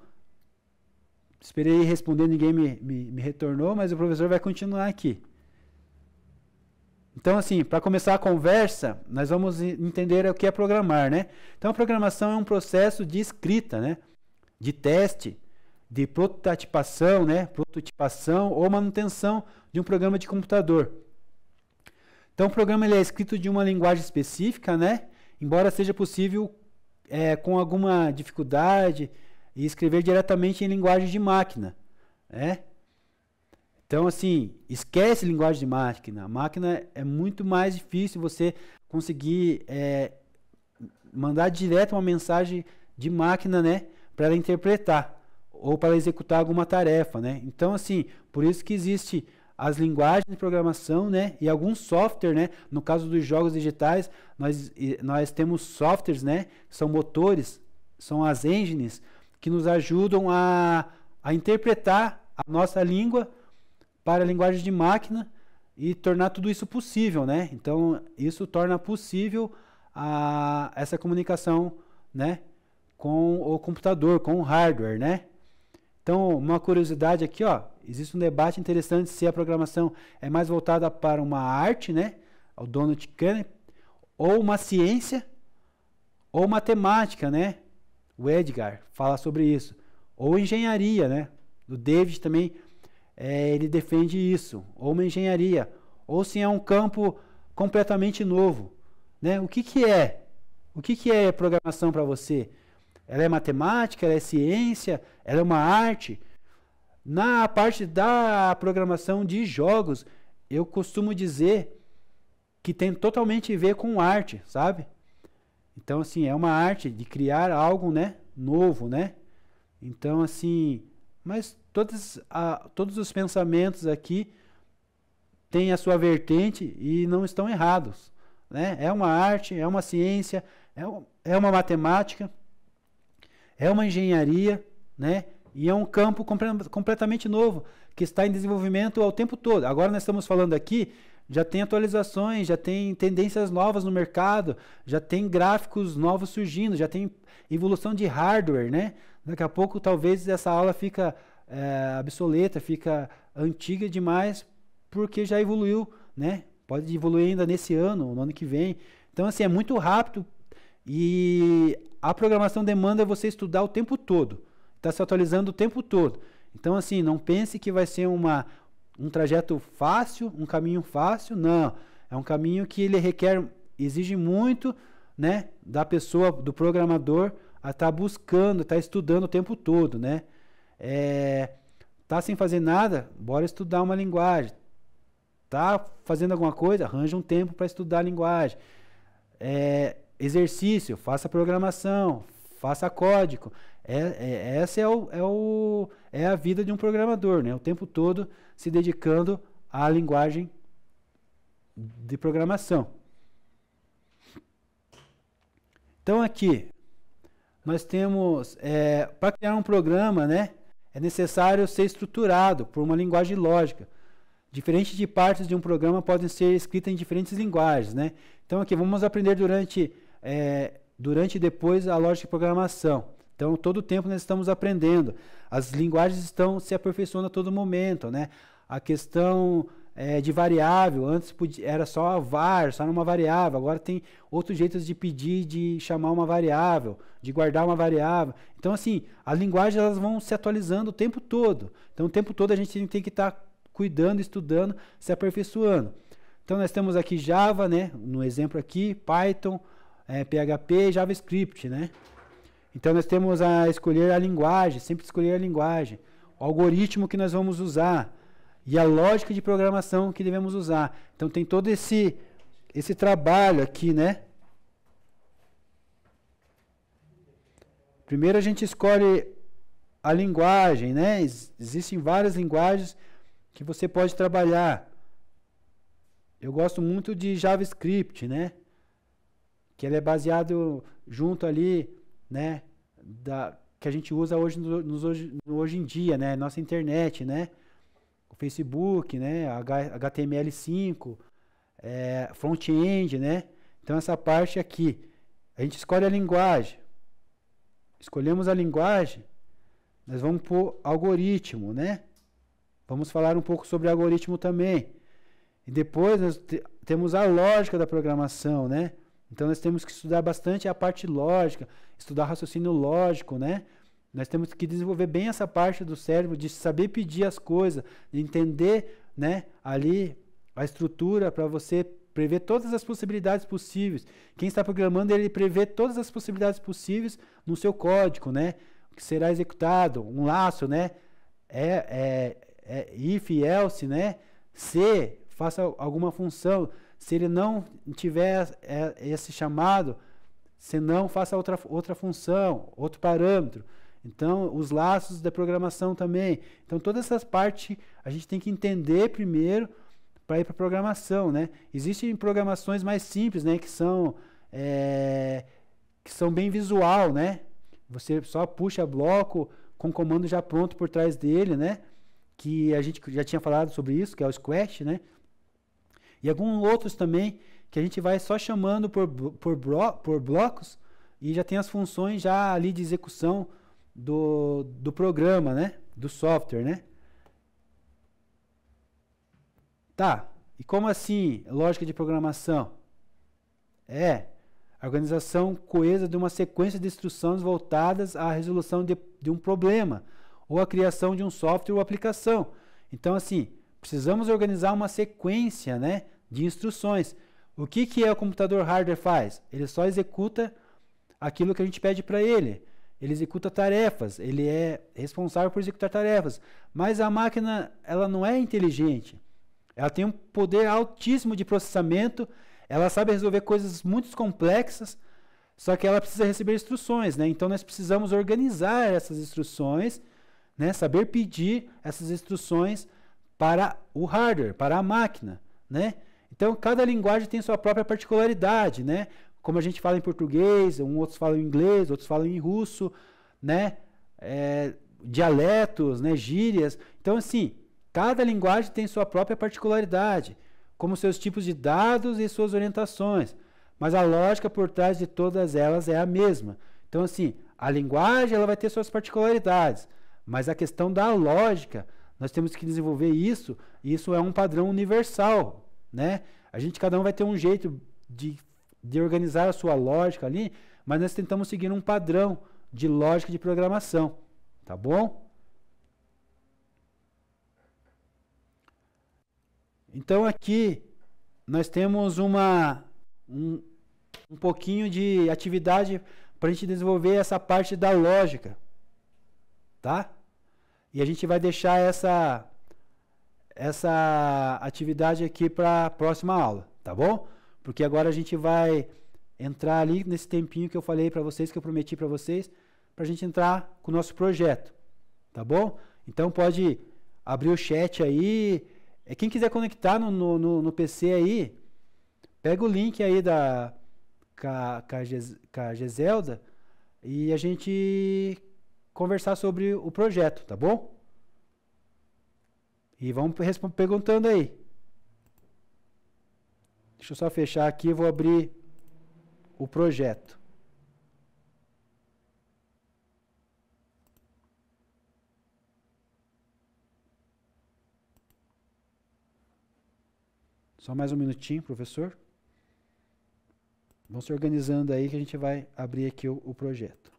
[SPEAKER 1] Esperei responder, ninguém me retornou, mas o professor vai continuar aqui. Então, assim, para começar a conversa, nós vamos entender o que é programar, né? Então, a programação é um processo de escrita, né? De teste, de prototipação, né? Prototipação ou manutenção de um programa de computador. Então, o programa ele é escrito de uma linguagem específica, né? Embora seja possível, com alguma dificuldade, e escrever diretamente em linguagem de máquina, né? Então, assim, esquece linguagem de máquina. A máquina é muito mais difícil você conseguir mandar direto uma mensagem de máquina, né, para ela interpretar. ou para executar alguma tarefa, né? Então, assim, por isso que existe as linguagens de programação, né? E alguns softwares, né? No caso dos jogos digitais, nós temos softwares, né? São motores, são as engines que nos ajudam a interpretar a nossa língua para a linguagem de máquina e tornar tudo isso possível, né? Então, isso torna possível essa comunicação, né? Com o computador, com o hardware, né? Então, uma curiosidade aqui, ó, existe um debate interessante se a programação é mais voltada para uma arte, né? O Donald Kennedy, ou uma ciência, ou matemática, né? O Edgar fala sobre isso. Ou engenharia, né? O David também, ele defende isso. Ou uma engenharia. Ou se é um campo completamente novo, né? O que é? O que é programação para você? Ela é matemática, ela é ciência, ela é uma arte. Na parte da programação de jogos, eu costumo dizer que tem totalmente a ver com arte, sabe? Então, assim, é uma arte de criar algo, né, novo, né? Então, assim, mas todos os pensamentos aqui têm a sua vertente e não estão errados, né? É uma arte, é uma ciência, é uma matemática, é uma engenharia, né? E é um campo completamente novo, que está em desenvolvimento ao tempo todo. Agora nós estamos falando aqui, já tem atualizações, já tem tendências novas no mercado, já tem gráficos novos surgindo, já tem evolução de hardware, né? Daqui a pouco talvez essa aula fica obsoleta, fica antiga demais, porque já evoluiu, né? Pode evoluir ainda nesse ano, no ano que vem. Então, assim, é muito rápido e a programação demanda você estudar o tempo todo. Está se atualizando o tempo todo. Então, assim, não pense que vai ser um trajeto fácil, um caminho fácil. Não. É um caminho que ele exige muito, né, da pessoa, do programador, a estar buscando, estar estudando o tempo todo, né? Tá sem fazer nada? Bora estudar uma linguagem. Tá fazendo alguma coisa? Arranja um tempo para estudar a linguagem. Exercício, faça programação, faça código. Essa é a vida de um programador, né? O tempo todo se dedicando à linguagem de programação. Então aqui nós temos, para criar um programa, né? É necessário ser estruturado por uma linguagem lógica. Diferentes de partes de um programa podem ser escritas em diferentes linguagens, né? Então aqui vamos aprender durante e depois a lógica de programação. Então, todo o tempo nós estamos aprendendo. As linguagens estão se aperfeiçoando a todo momento, né? A questão de variável, antes era só a var, só uma variável. Agora tem outros jeitos de pedir, de chamar uma variável, de guardar uma variável. Então, assim, as linguagens elas vão se atualizando o tempo todo. Então, o tempo todo a gente tem que estar cuidando, estudando, se aperfeiçoando. Então, nós temos aqui Java, né? No exemplo aqui, Python, PHP e JavaScript, né? Então, nós temos a escolher a linguagem, sempre escolher a linguagem, o algoritmo que nós vamos usar e a lógica de programação que devemos usar. Então, tem todo esse trabalho aqui, né? Primeiro, a gente escolhe a linguagem, né? Existem várias linguagens que você pode trabalhar. Eu gosto muito de JavaScript, né? Que ele é baseado junto ali, né? Que a gente usa hoje em dia, né? Nossa internet, né? O Facebook, né? HTML5, front-end, né? Então essa parte aqui, a gente escolhe a linguagem. Escolhemos a linguagem, nós vamos para o algoritmo, né? Vamos falar um pouco sobre algoritmo também. E depois nós temos a lógica da programação, né? Então nós temos que estudar bastante a parte lógica, estudar raciocínio lógico, né? Nós temos que desenvolver bem essa parte do cérebro de saber pedir as coisas, de entender, né, ali a estrutura para você prever todas as possibilidades possíveis. Quem está programando, ele prevê todas as possibilidades possíveis no seu código, né? O que será executado, um laço, né? If, else, né? Se faça alguma função. Se ele não tiver esse chamado, se não, faça outra função, outro parâmetro. Então, os laços da programação também. Então, todas essas partes a gente tem que entender primeiro para ir para a programação, né? Existem programações mais simples, né? Que são bem visual, né? Você só puxa bloco com comando já pronto por trás dele, né? Que a gente já tinha falado sobre isso, que é o Squash, né? E alguns outros também que a gente vai só chamando por blocos e já tem as funções já ali de execução do programa, né? Do software, né? Tá, e como assim lógica de programação? A organização coesa de uma sequência de instruções voltadas à resolução de um problema ou a criação de um software ou aplicação. Então, assim, precisamos organizar uma sequência, né, de instruções. O que o computador hardware faz? Ele só executa aquilo que a gente pede para ele. Ele executa tarefas, ele é responsável por executar tarefas. Mas a máquina, ela não é inteligente. Ela tem um poder altíssimo de processamento, ela sabe resolver coisas muito complexas, só que ela precisa receber instruções, né? Então nós precisamos organizar essas instruções, né? Saber pedir essas instruções para o hardware, para a máquina, né? Então cada linguagem tem sua própria particularidade, né? Como a gente fala em português, outros falam em inglês, outros falam em russo, né? Dialetos, né? Gírias. Então assim, cada linguagem tem sua própria particularidade, como seus tipos de dados e suas orientações, mas a lógica por trás de todas elas é a mesma. Então, assim, a linguagem ela vai ter suas particularidades, mas a questão da lógica, nós temos que desenvolver isso, e isso é um padrão universal, né? Cada um vai ter um jeito de organizar a sua lógica ali, mas nós tentamos seguir um padrão de lógica de programação, tá bom? Então aqui nós temos um pouquinho de atividade para a gente desenvolver essa parte da lógica, tá? E a gente vai deixar essa atividade aqui para a próxima aula, tá bom? Porque agora a gente vai entrar ali nesse tempinho que eu falei para vocês, que eu prometi para vocês, para a gente entrar com o nosso projeto, tá bom? Então pode abrir o chat aí. Quem quiser conectar no PC aí, pega o link aí com a Geselda e a gente conversar sobre o projeto, tá bom? E vamos perguntando aí. Deixa eu só fechar aqui e vou abrir o projeto. Só mais um minutinho, professor. Vão se organizando aí que a gente vai abrir aqui o projeto.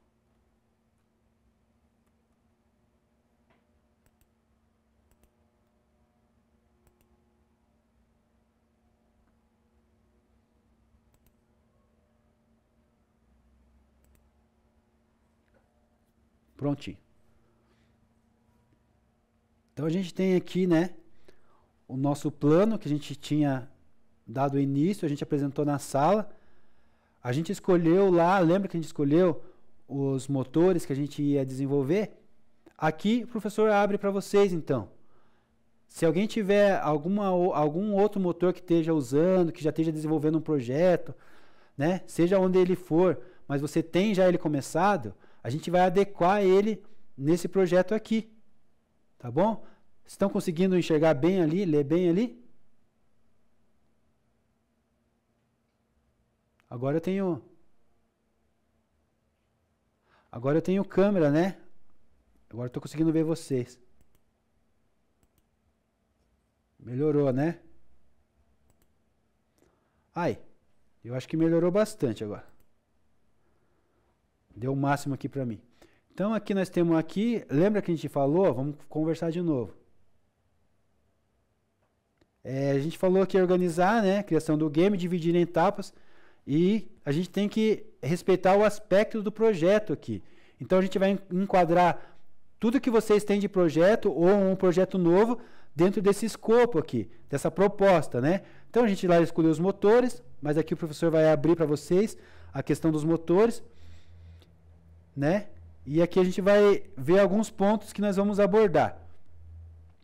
[SPEAKER 1] Prontinho. Então a gente tem aqui, né, o nosso plano que a gente tinha dado início, a gente apresentou na sala. A gente escolheu lá, lembra que a gente escolheu os motores que a gente ia desenvolver? Aqui o professor abre para vocês, então. Se alguém tiver algum outro motor que esteja usando, que já esteja desenvolvendo um projeto, né, seja onde ele for, mas você tem já ele começado, a gente vai adequar ele nesse projeto aqui. Tá bom? Estão conseguindo enxergar bem ali, ler bem ali? Agora eu tenho câmera, né? Agora eu estou conseguindo ver vocês. Melhorou, né? Eu acho que melhorou bastante agora. Deu o máximo aqui para mim. Então aqui nós temos aqui, lembra que a gente falou? Vamos conversar de novo. A gente falou que organizar, né? Criação do game, dividir em etapas. E a gente tem que respeitar o aspecto do projeto aqui. Então a gente vai enquadrar tudo que vocês têm de projeto ou um projeto novo dentro desse escopo aqui, dessa proposta, né? Então a gente lá escolheu os motores, mas aqui o professor vai abrir para vocês a questão dos motores, né? E aqui a gente vai ver alguns pontos que nós vamos abordar.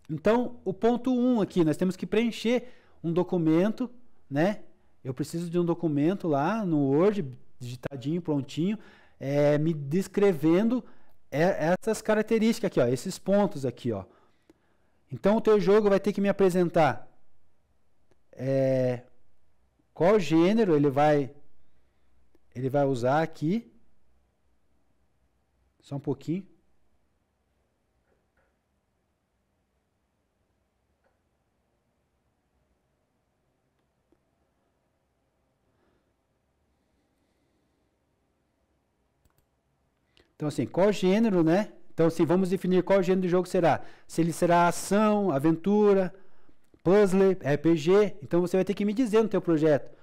[SPEAKER 1] Então, o ponto 1 aqui, nós temos que preencher um documento, né? Eu preciso de um documento lá no Word, digitadinho, prontinho, me descrevendo essas características aqui, ó, esses pontos aqui, ó. Então, o teu jogo vai ter que me apresentar qual gênero ele vai usar aqui. Só um pouquinho. Então, assim, qual gênero, né? Então, assim, vamos definir qual gênero de jogo será. Se ele será ação, aventura, puzzle, RPG. Então, você vai ter que me dizer no teu projeto.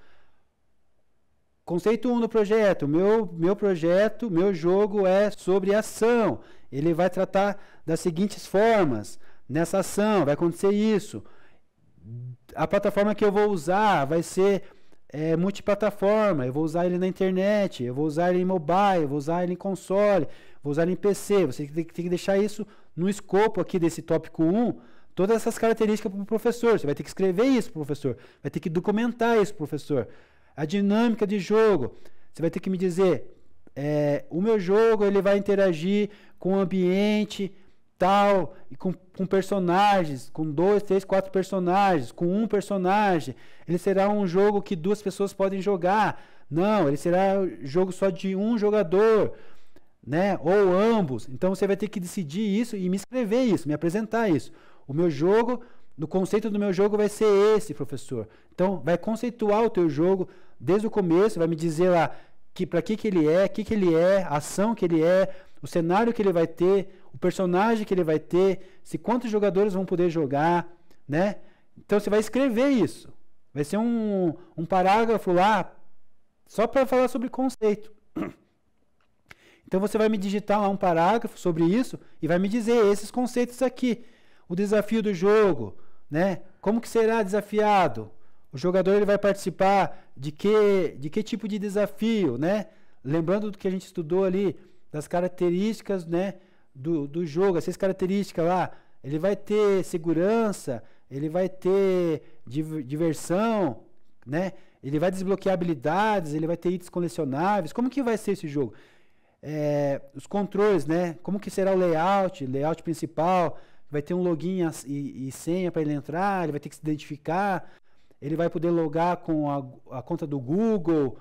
[SPEAKER 1] Conceito 1 do projeto. Meu projeto, meu jogo é sobre ação. Ele vai tratar das seguintes formas. Nessa ação, vai acontecer isso. A plataforma que eu vou usar vai ser multiplataforma. Eu vou usar ele na internet, eu vou usar ele em mobile, eu vou usar ele em console, vou usar ele em PC. Você tem que deixar isso no escopo aqui desse tópico 1, todas essas características para o professor. Você vai ter que escrever isso para o professor, vai ter que documentar isso para o professor. A dinâmica de jogo, você vai ter que me dizer, o meu jogo ele vai interagir com o ambiente tal, e com personagens, com 2, 3, 4 personagens, com um personagem. Ele será um jogo que 2 pessoas podem jogar. Não, ele será um jogo só de um jogador, né? Ou ambos. Então você vai ter que decidir isso e me escrever isso, me apresentar isso. O meu jogo, no conceito do meu jogo vai ser esse, professor. Então vai conceituar o teu jogo desde o começo, vai me dizer lá para que ele é, o que ele é, a ação que ele é, o cenário que ele vai ter, o personagem que ele vai ter, se quantos jogadores vão poder jogar, né? Então você vai escrever isso. Vai ser um parágrafo lá só para falar sobre conceito. Então você vai me digitar lá um parágrafo sobre isso e vai me dizer esses conceitos aqui. O desafio do jogo, né? Como que será desafiado? O jogador ele vai participar de que tipo de desafio, né? Lembrando do que a gente estudou ali, das características, né, do jogo, essas características lá, ele vai ter segurança, ele vai ter diversão, né? Ele vai desbloquear habilidades, ele vai ter itens colecionáveis. Como que vai ser esse jogo? Os controles, né? Como que será o layout principal? Vai ter um login e senha para ele entrar, ele vai ter que se identificar, ele vai poder logar com a conta do Google,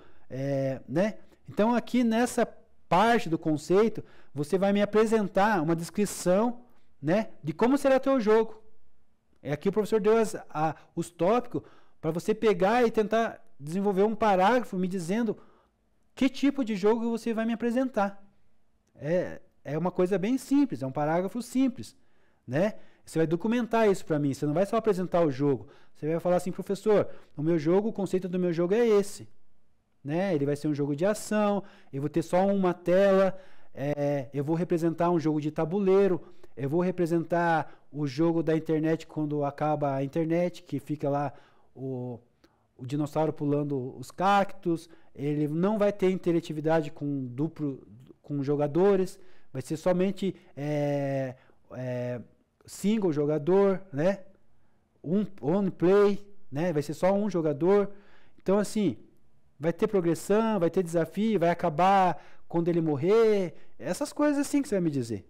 [SPEAKER 1] né? Então aqui nessa parte do conceito, você vai me apresentar uma descrição, né, de como será teu jogo. Aqui o professor deu os tópicos para você pegar e tentar desenvolver um parágrafo me dizendo que tipo de jogo você vai me apresentar. É uma coisa bem simples, é um parágrafo simples, né? Você vai documentar isso para mim, você não vai só apresentar o jogo. Você vai falar assim, professor, o conceito do meu jogo é esse. Né? Ele vai ser um jogo de ação, eu vou ter só uma tela, eu vou representar um jogo de tabuleiro, eu vou representar o jogo da internet quando acaba a internet, que fica lá o dinossauro pulando os cactos. Ele não vai ter interatividade com jogadores, vai ser somente single jogador, né? One play, né? Vai ser só um jogador. Então assim, vai ter progressão, vai ter desafio, vai acabar quando ele morrer. Essas coisas assim que você vai me dizer.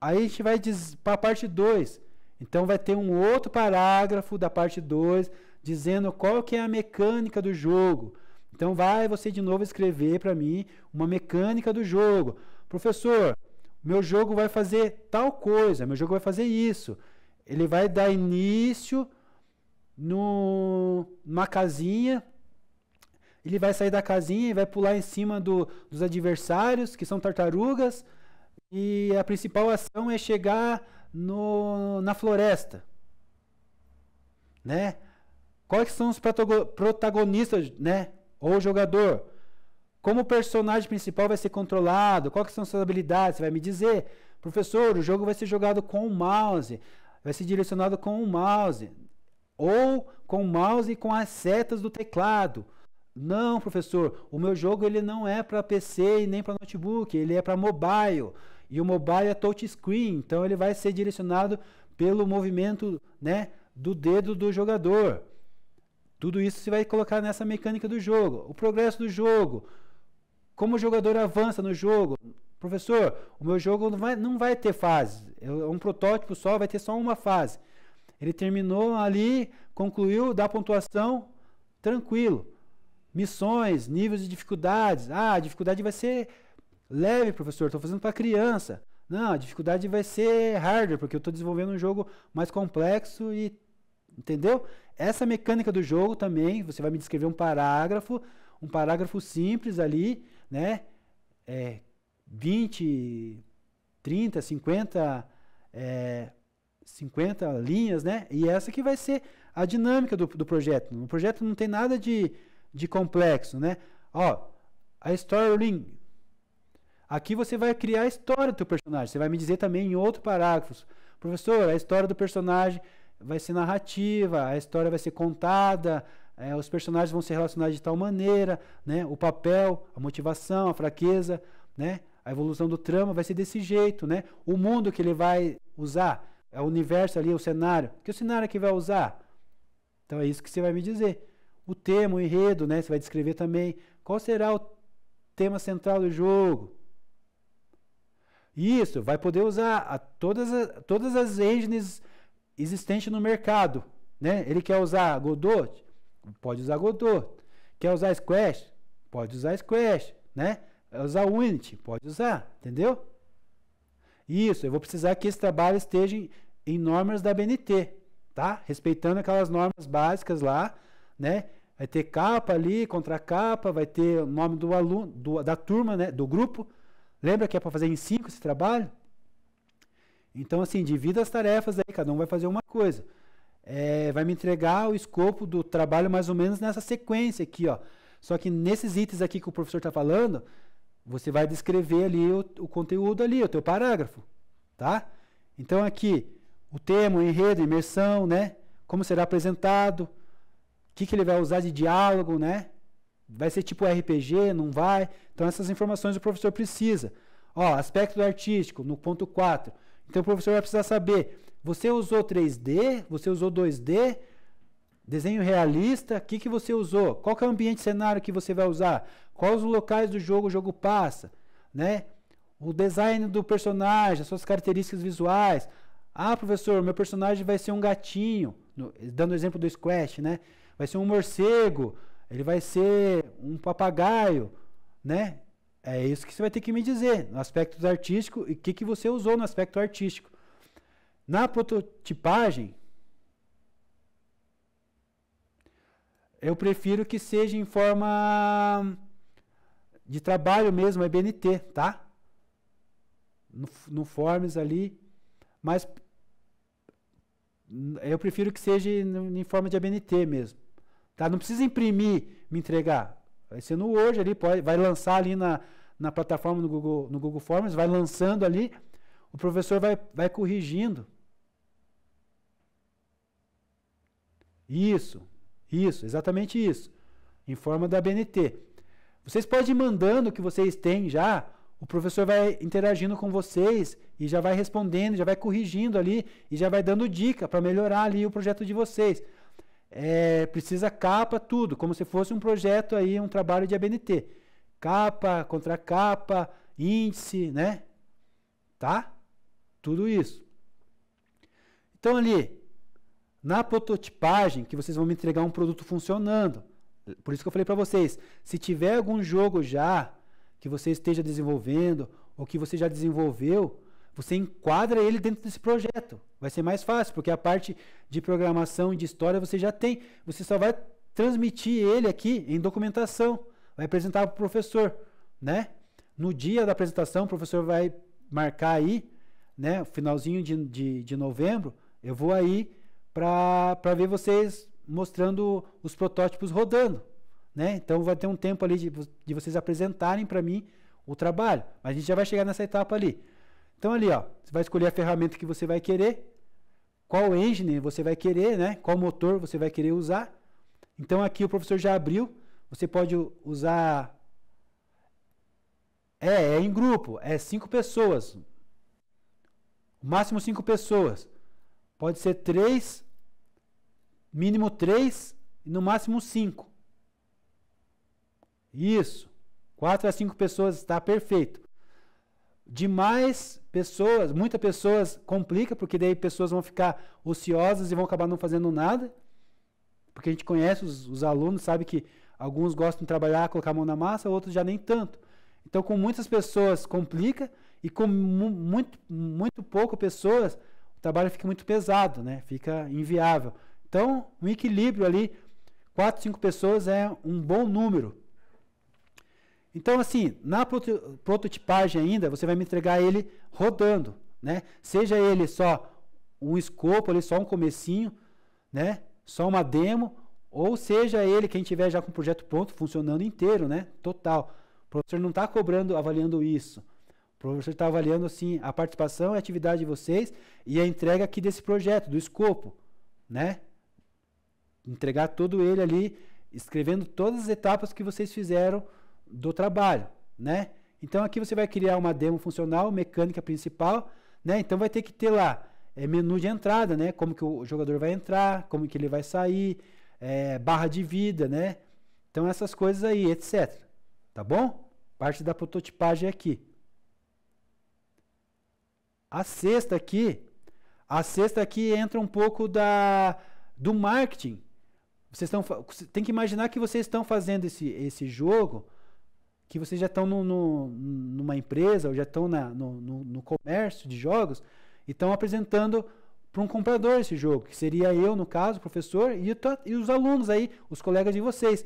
[SPEAKER 1] Aí a gente vai para a parte 2. Então vai ter um outro parágrafo da parte 2 dizendo qual que é a mecânica do jogo. Então vai você de novo escrever para mim uma mecânica do jogo. Professor, meu jogo vai fazer tal coisa, meu jogo vai fazer isso. Ele vai dar início numa casinha, ele vai sair da casinha e vai pular em cima dos adversários, que são tartarugas, e a principal ação é chegar na floresta, né? Quais são os protagonistas, né? Ou o jogador? Como o personagem principal vai ser controlado? Quais são suas habilidades? Você vai me dizer, professor, o jogo vai ser jogado com o mouse, vai ser direcionado com o mouse, ou com o mouse e com as setas do teclado. Não, professor, o meu jogo ele não é para PC e nem para notebook, ele é para mobile. E o mobile é touchscreen, então ele vai ser direcionado pelo movimento, né, do dedo do jogador. Tudo isso você vai colocar nessa mecânica do jogo. O progresso do jogo, como o jogador avança no jogo. Professor, o meu jogo não vai ter fase, é um protótipo só, vai ter só uma fase. Ele terminou ali, concluiu, dá pontuação, tranquilo. Missões, níveis de dificuldades. Ah, a dificuldade vai ser leve, professor, estou fazendo para criança. Não, a dificuldade vai ser harder, porque eu estou desenvolvendo um jogo mais complexo e... Entendeu? Essa mecânica do jogo também, você vai me descrever um parágrafo simples ali, né? 20, 30, 50 linhas, né? E essa que vai ser a dinâmica do projeto. No projeto não tem nada de complexo, né? Ó, a storyline. Aqui você vai criar a história do teu personagem. Você vai me dizer também em outro parágrafo. Professor, a história do personagem vai ser narrativa, a história vai ser contada, os personagens vão se relacionar de tal maneira, né? O papel, a motivação, a fraqueza, né? A evolução do trama vai ser desse jeito, né? O mundo que ele vai usar, o universo ali, o cenário. Que cenário que vai usar? Então é isso que você vai me dizer. O tema, o enredo, né? Você vai descrever também qual será o tema central do jogo. Isso, vai poder usar todas as engines existentes no mercado, né? Ele quer usar Godot? Pode usar Godot. Quer usar Squash? Pode usar Squash, né? Usar Unity? Pode usar, entendeu? Isso, eu vou precisar que esse trabalho esteja em normas da BNT, tá? Respeitando aquelas normas básicas lá, né? Vai ter capa ali, contracapa, vai ter o nome do aluno, da turma, né? Do grupo. Lembra que é para fazer em 5 esse trabalho? Então, assim, divida as tarefas aí, cada um vai fazer uma coisa. Vai me entregar o escopo do trabalho mais ou menos nessa sequência aqui, ó. Só que nesses itens aqui que o professor está falando, você vai descrever ali o conteúdo ali, o teu parágrafo, tá? Então, aqui, o tema, o enredo, imersão, né? Como será apresentado, o que ele vai usar de diálogo, né? Vai ser tipo RPG, não vai? Então, essas informações o professor precisa. Ó, aspecto artístico, no ponto 4. Então, o professor vai precisar saber, você usou 3D, você usou 2D, desenho realista, o que você usou? Qual que é o ambiente cenário que você vai usar? Quais os locais do jogo o jogo passa? Né? O design do personagem, as suas características visuais. Ah, professor, meu personagem vai ser um gatinho, dando o exemplo do Squash, né? Vai ser um morcego, ele vai ser um papagaio, né? É isso que você vai ter que me dizer, no aspecto artístico, e o que você usou no aspecto artístico. Na prototipagem, eu prefiro que seja em forma de trabalho mesmo, é BNT, tá? No Forms ali, mas eu prefiro que seja em forma de ABNT mesmo, tá? Não precisa imprimir, me entregar. Vai ser no Word ali, vai lançar ali na plataforma no Google Forms, vai lançando ali, o professor vai corrigindo. Isso, exatamente isso. Em forma da BNT. Vocês podem ir mandando o que vocês têm já, o professor vai interagindo com vocês e já vai respondendo, já vai corrigindo ali e já vai dando dica para melhorar ali o projeto de vocês. Precisa capa, tudo, como se fosse um projeto aí, um trabalho de ABNT. Capa, contracapa, índice, né? Tá? Tudo isso. Então ali, na prototipagem, que vocês vão me entregar um produto funcionando. Por isso que eu falei para vocês, se tiver algum jogo já que você esteja desenvolvendo ou que você já desenvolveu, você enquadra ele dentro desse projeto. Vai ser mais fácil, porque a parte de programação e de história você já tem. Você só vai transmitir ele aqui em documentação. Vai apresentar para o professor, né? No dia da apresentação, o professor vai marcar aí, né? Finalzinho de novembro, eu vou aí para ver vocês mostrando os protótipos rodando, né? Então vai ter um tempo ali de vocês apresentarem para mim o trabalho. Mas a gente já vai chegar nessa etapa ali. Então ali, ó, você vai escolher a ferramenta que você vai querer, qual engine você vai querer, né? Qual motor você vai querer usar. Então aqui o professor já abriu você pode usar... É em grupo, é 5 pessoas. O máximo 5 pessoas. Pode ser 3, mínimo 3 e no máximo 5. Isso. 4 a 5 pessoas está perfeito. Demais pessoas, muitas pessoas complica, porque daí pessoas vão ficar ociosas e vão acabar não fazendo nada. Porque a gente conhece os alunos, sabe que alguns gostam de trabalhar, colocar a mão na massa, outros já nem tanto. Então, com muitas pessoas complica e com muito pouco pessoas, o trabalho fica muito pesado, né? Fica inviável. Então, um equilíbrio ali, 4, 5 pessoas é um bom número. Então, assim, na prototipagem ainda, você vai me entregar ele rodando, né? Seja ele só um escopo, ali, só um comecinho, né? Só uma demo, ou seja ele, quem tiver já com o projeto pronto, funcionando inteiro, né? Total. O professor não está avaliando isso. O professor está avaliando, assim, a participação e a atividade de vocês e a entrega aqui desse projeto, do escopo, né? Entregar todo ele ali, escrevendo todas as etapas que vocês fizeram do trabalho, né? Então aqui você vai criar uma demo funcional, mecânica principal, né? Então vai ter que ter lá menu de entrada, né? Como que o jogador vai entrar, como que ele vai sair, barra de vida, né? Então essas coisas aí, etc. Tá bom? Parte da prototipagem aqui. A sexta aqui entra um pouco do marketing. Tem que imaginar que vocês estão fazendo esse jogo, que vocês já estão numa empresa, ou já estão no comércio de jogos, e estão apresentando para um comprador esse jogo, que seria eu, no caso, o professor, e os alunos aí, os colegas de vocês.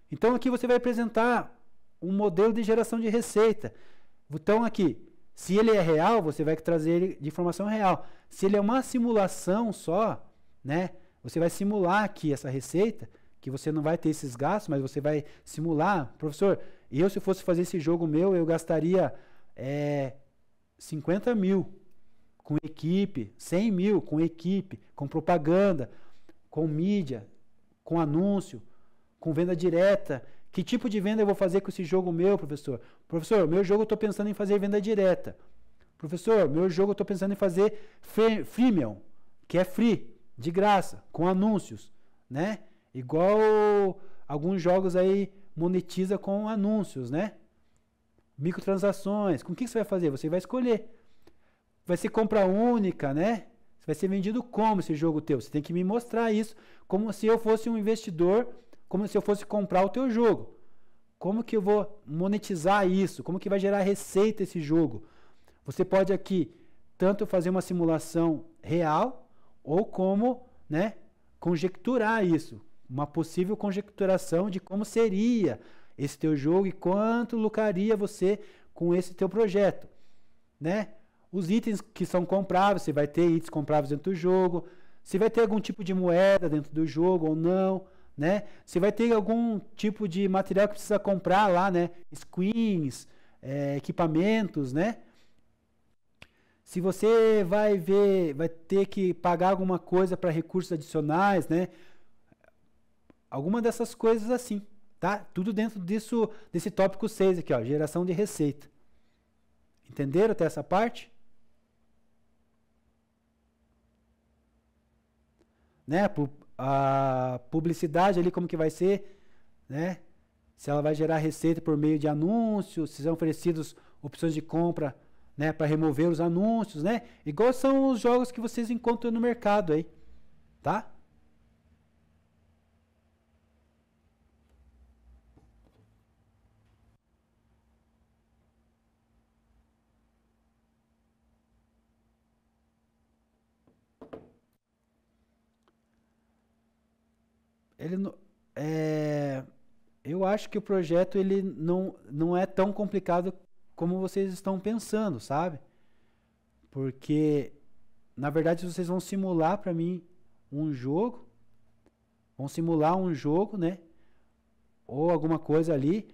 [SPEAKER 1] Então aqui você vai apresentar um modelo de geração de receita. Então aqui, se ele é real, você vai trazer ele de informação real. Se ele é uma simulação só, né, você vai simular aqui essa receita, que você não vai ter esses gastos, mas você vai simular. Professor, se eu fosse fazer esse jogo meu, eu gastaria 50 mil com equipe, 100 mil com equipe, com propaganda, com mídia, com anúncio, com venda direta. Que tipo de venda eu vou fazer com esse jogo meu, professor? Professor, meu jogo eu estou pensando em fazer venda direta. Professor, meu jogo eu estou pensando em fazer freemium, que é free, de graça, com anúncios, né? Igual alguns jogos aí monetiza com anúncios, né? Microtransações. Com o que você vai fazer? Você vai escolher. Vai ser compra única, né? Vai ser vendido como esse jogo teu? Você tem que me mostrar isso como se eu fosse um investidor, como se eu fosse comprar o teu jogo. Como que eu vou monetizar isso? Como que vai gerar receita esse jogo? Você pode aqui tanto fazer uma simulação real ou como, né, conjecturar isso. Uma possível conjecturação de como seria esse teu jogo e quanto lucraria você com esse teu projeto, né? Os itens que são compráveis, você vai ter itens compráveis dentro do jogo, se vai ter algum tipo de moeda dentro do jogo ou não, né? Se vai ter algum tipo de material que precisa comprar lá, né? Skins, equipamentos, né? Se você vai ter que pagar alguma coisa para recursos adicionais, né? Alguma dessas coisas assim, tá? Tudo dentro desse tópico 6 aqui, ó, geração de receita. Entenderam até essa parte? Né? A publicidade ali, como que vai ser, né? Se ela vai gerar receita por meio de anúncios, se são oferecidos opções de compra, né, para remover os anúncios, né? Igual são os jogos que vocês encontram no mercado aí, tá? Eu acho que o projeto ele não é tão complicado como vocês estão pensando, sabe? Porque, na verdade, vocês vão simular para mim um jogo, né? Ou alguma coisa ali.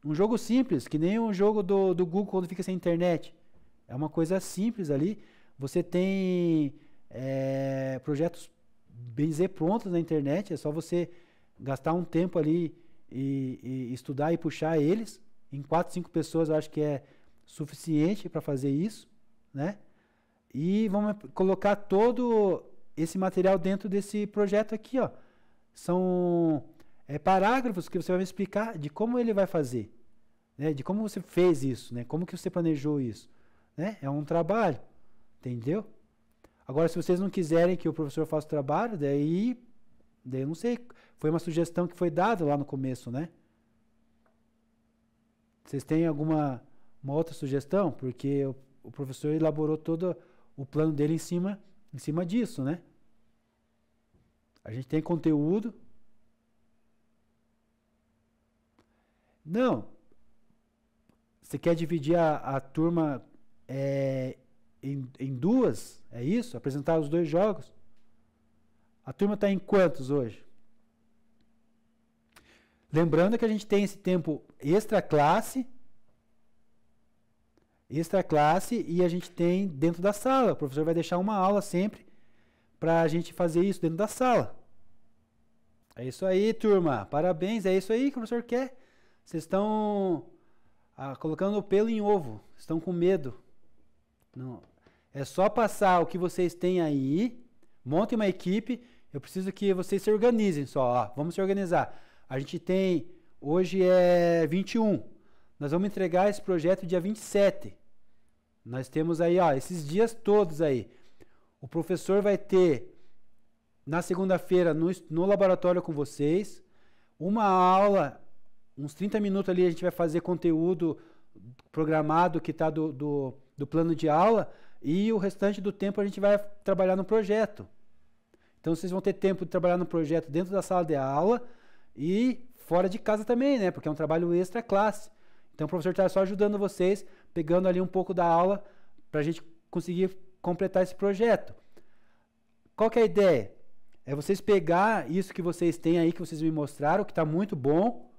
[SPEAKER 1] Um jogo simples, que nem um jogo do Google quando fica sem internet. É uma coisa simples ali. Você tem projetos bem dizer prontos na internet, é só você gastar um tempo ali e estudar e puxar eles. Em 4, 5 pessoas eu acho que é suficiente para fazer isso, né? E vamos colocar todo esse material dentro desse projeto aqui, ó. São parágrafos que você vai me explicar de como ele vai fazer, né? De como você fez isso, né? Como que você planejou isso, né? É um trabalho, entendeu? Agora, se vocês não quiserem que o professor faça o trabalho, daí eu não sei, foi uma sugestão que foi dada lá no começo, né? Vocês têm uma outra sugestão? Porque o professor elaborou todo o plano dele em cima disso, né? A gente tem conteúdo. Não. Você quer dividir a turma em duas? É isso? Apresentar os 2 jogos? A turma está em quantos hoje? Lembrando que a gente tem esse tempo extra classe e a gente tem dentro da sala. O professor vai deixar uma aula sempre para a gente fazer isso dentro da sala. É isso aí, turma. Parabéns, é isso aí que o professor quer. Vocês estão colocando o pelo em ovo. Estão com medo. Não. É só passar o que vocês têm aí. Montem uma equipe. Eu preciso que vocês se organizem só. Ó, vamos se organizar. A gente tem... Hoje é 21. Nós vamos entregar esse projeto dia 27. Nós temos aí, ó, esses dias todos aí. O professor vai ter, na segunda-feira, no laboratório com vocês, uma aula, uns 30 minutos ali a gente vai fazer conteúdo programado que está do plano de aula, e o restante do tempo a gente vai trabalhar no projeto. Então vocês vão ter tempo de trabalhar no projeto dentro da sala de aula e fora de casa também, né? Porque é um trabalho extra classe. Então o professor está só ajudando vocês, pegando ali um pouco da aula para a gente conseguir completar esse projeto. Qual que é a ideia? É vocês pegar isso que vocês têm aí, que vocês me mostraram, que está muito bom,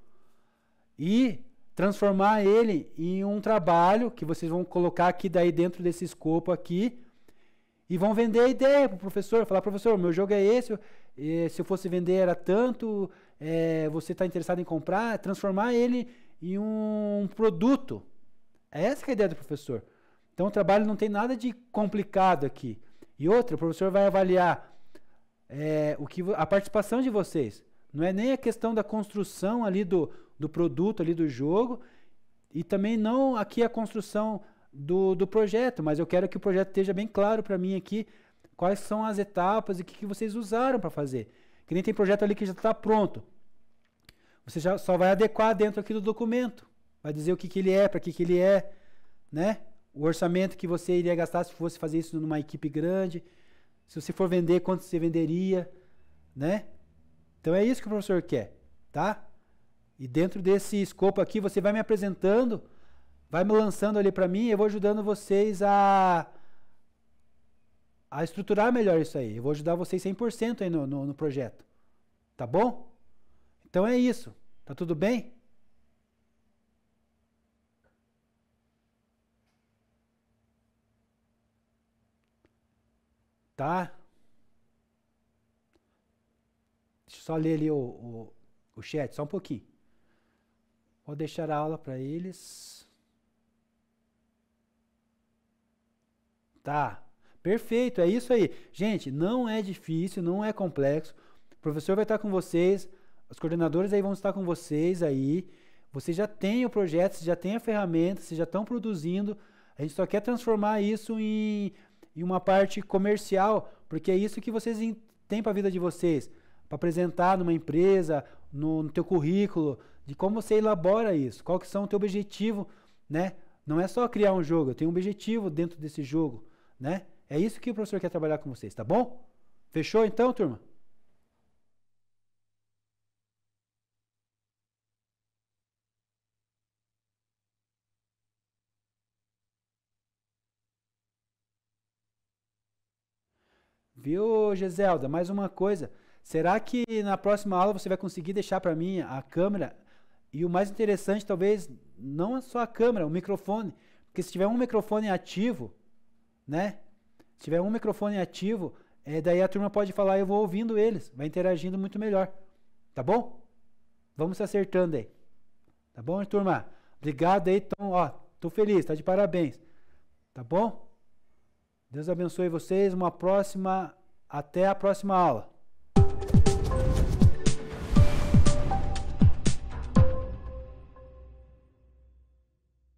[SPEAKER 1] e transformar ele em um trabalho que vocês vão colocar aqui daí dentro desse escopo aqui, e vão vender a ideia para o professor, falar, professor, meu jogo é esse, se eu fosse vender era tanto, você está interessado em comprar, transformar ele em um produto. Essa que é a ideia do professor. Então o trabalho não tem nada de complicado aqui. E outra, o professor vai avaliar a participação de vocês. Não é nem a questão da construção ali do produto, ali do jogo, e também não aqui a construção do projeto, mas eu quero que o projeto esteja bem claro para mim aqui quais são as etapas e o que vocês usaram para fazer. Que nem tem projeto ali que já está pronto. Você já só vai adequar dentro aqui do documento. Vai dizer o que ele é, para que ele é, né? O orçamento que você iria gastar se fosse fazer isso numa equipe grande. Se você for vender, quanto você venderia, né? Então é isso que o professor quer, tá? E dentro desse escopo aqui, você vai me apresentando, vai me lançando ali para mim, eu vou ajudando vocês a estruturar melhor isso aí. Eu vou ajudar vocês 100% aí no projeto. Tá bom? Então é isso. Tá tudo bem? Tá? Deixa eu só ler ali o chat, só um pouquinho. Vou deixar a aula para eles. Tá. Perfeito, é isso aí. Gente, não é difícil, não é complexo. O professor vai estar com vocês, os coordenadores aí vão estar com vocês aí. Vocês já têm o projeto, vocês já têm a ferramenta, vocês já estão produzindo. A gente só quer transformar isso em uma parte comercial, porque é isso que vocês têm para a vida de vocês. Para apresentar numa empresa, no teu currículo, de como você elabora isso, qual que são o teu objetivo, né? Não é só criar um jogo, eu tenho um objetivo dentro desse jogo, né? É isso que o professor quer trabalhar com vocês, tá bom? Fechou então, turma? Viu, Giselda? Mais uma coisa. Será que na próxima aula você vai conseguir deixar para mim a câmera? E o mais interessante, talvez, não é só a câmera, o microfone. Porque se tiver um microfone ativo, né? Se tiver um microfone ativo, daí a turma pode falar, eu vou ouvindo eles, vai interagindo muito melhor. Tá bom? Vamos se acertando aí. Tá bom, turma? Obrigado aí, Tom. Ó, tô feliz, tá de parabéns. Tá bom? Deus abençoe vocês. Até a próxima aula.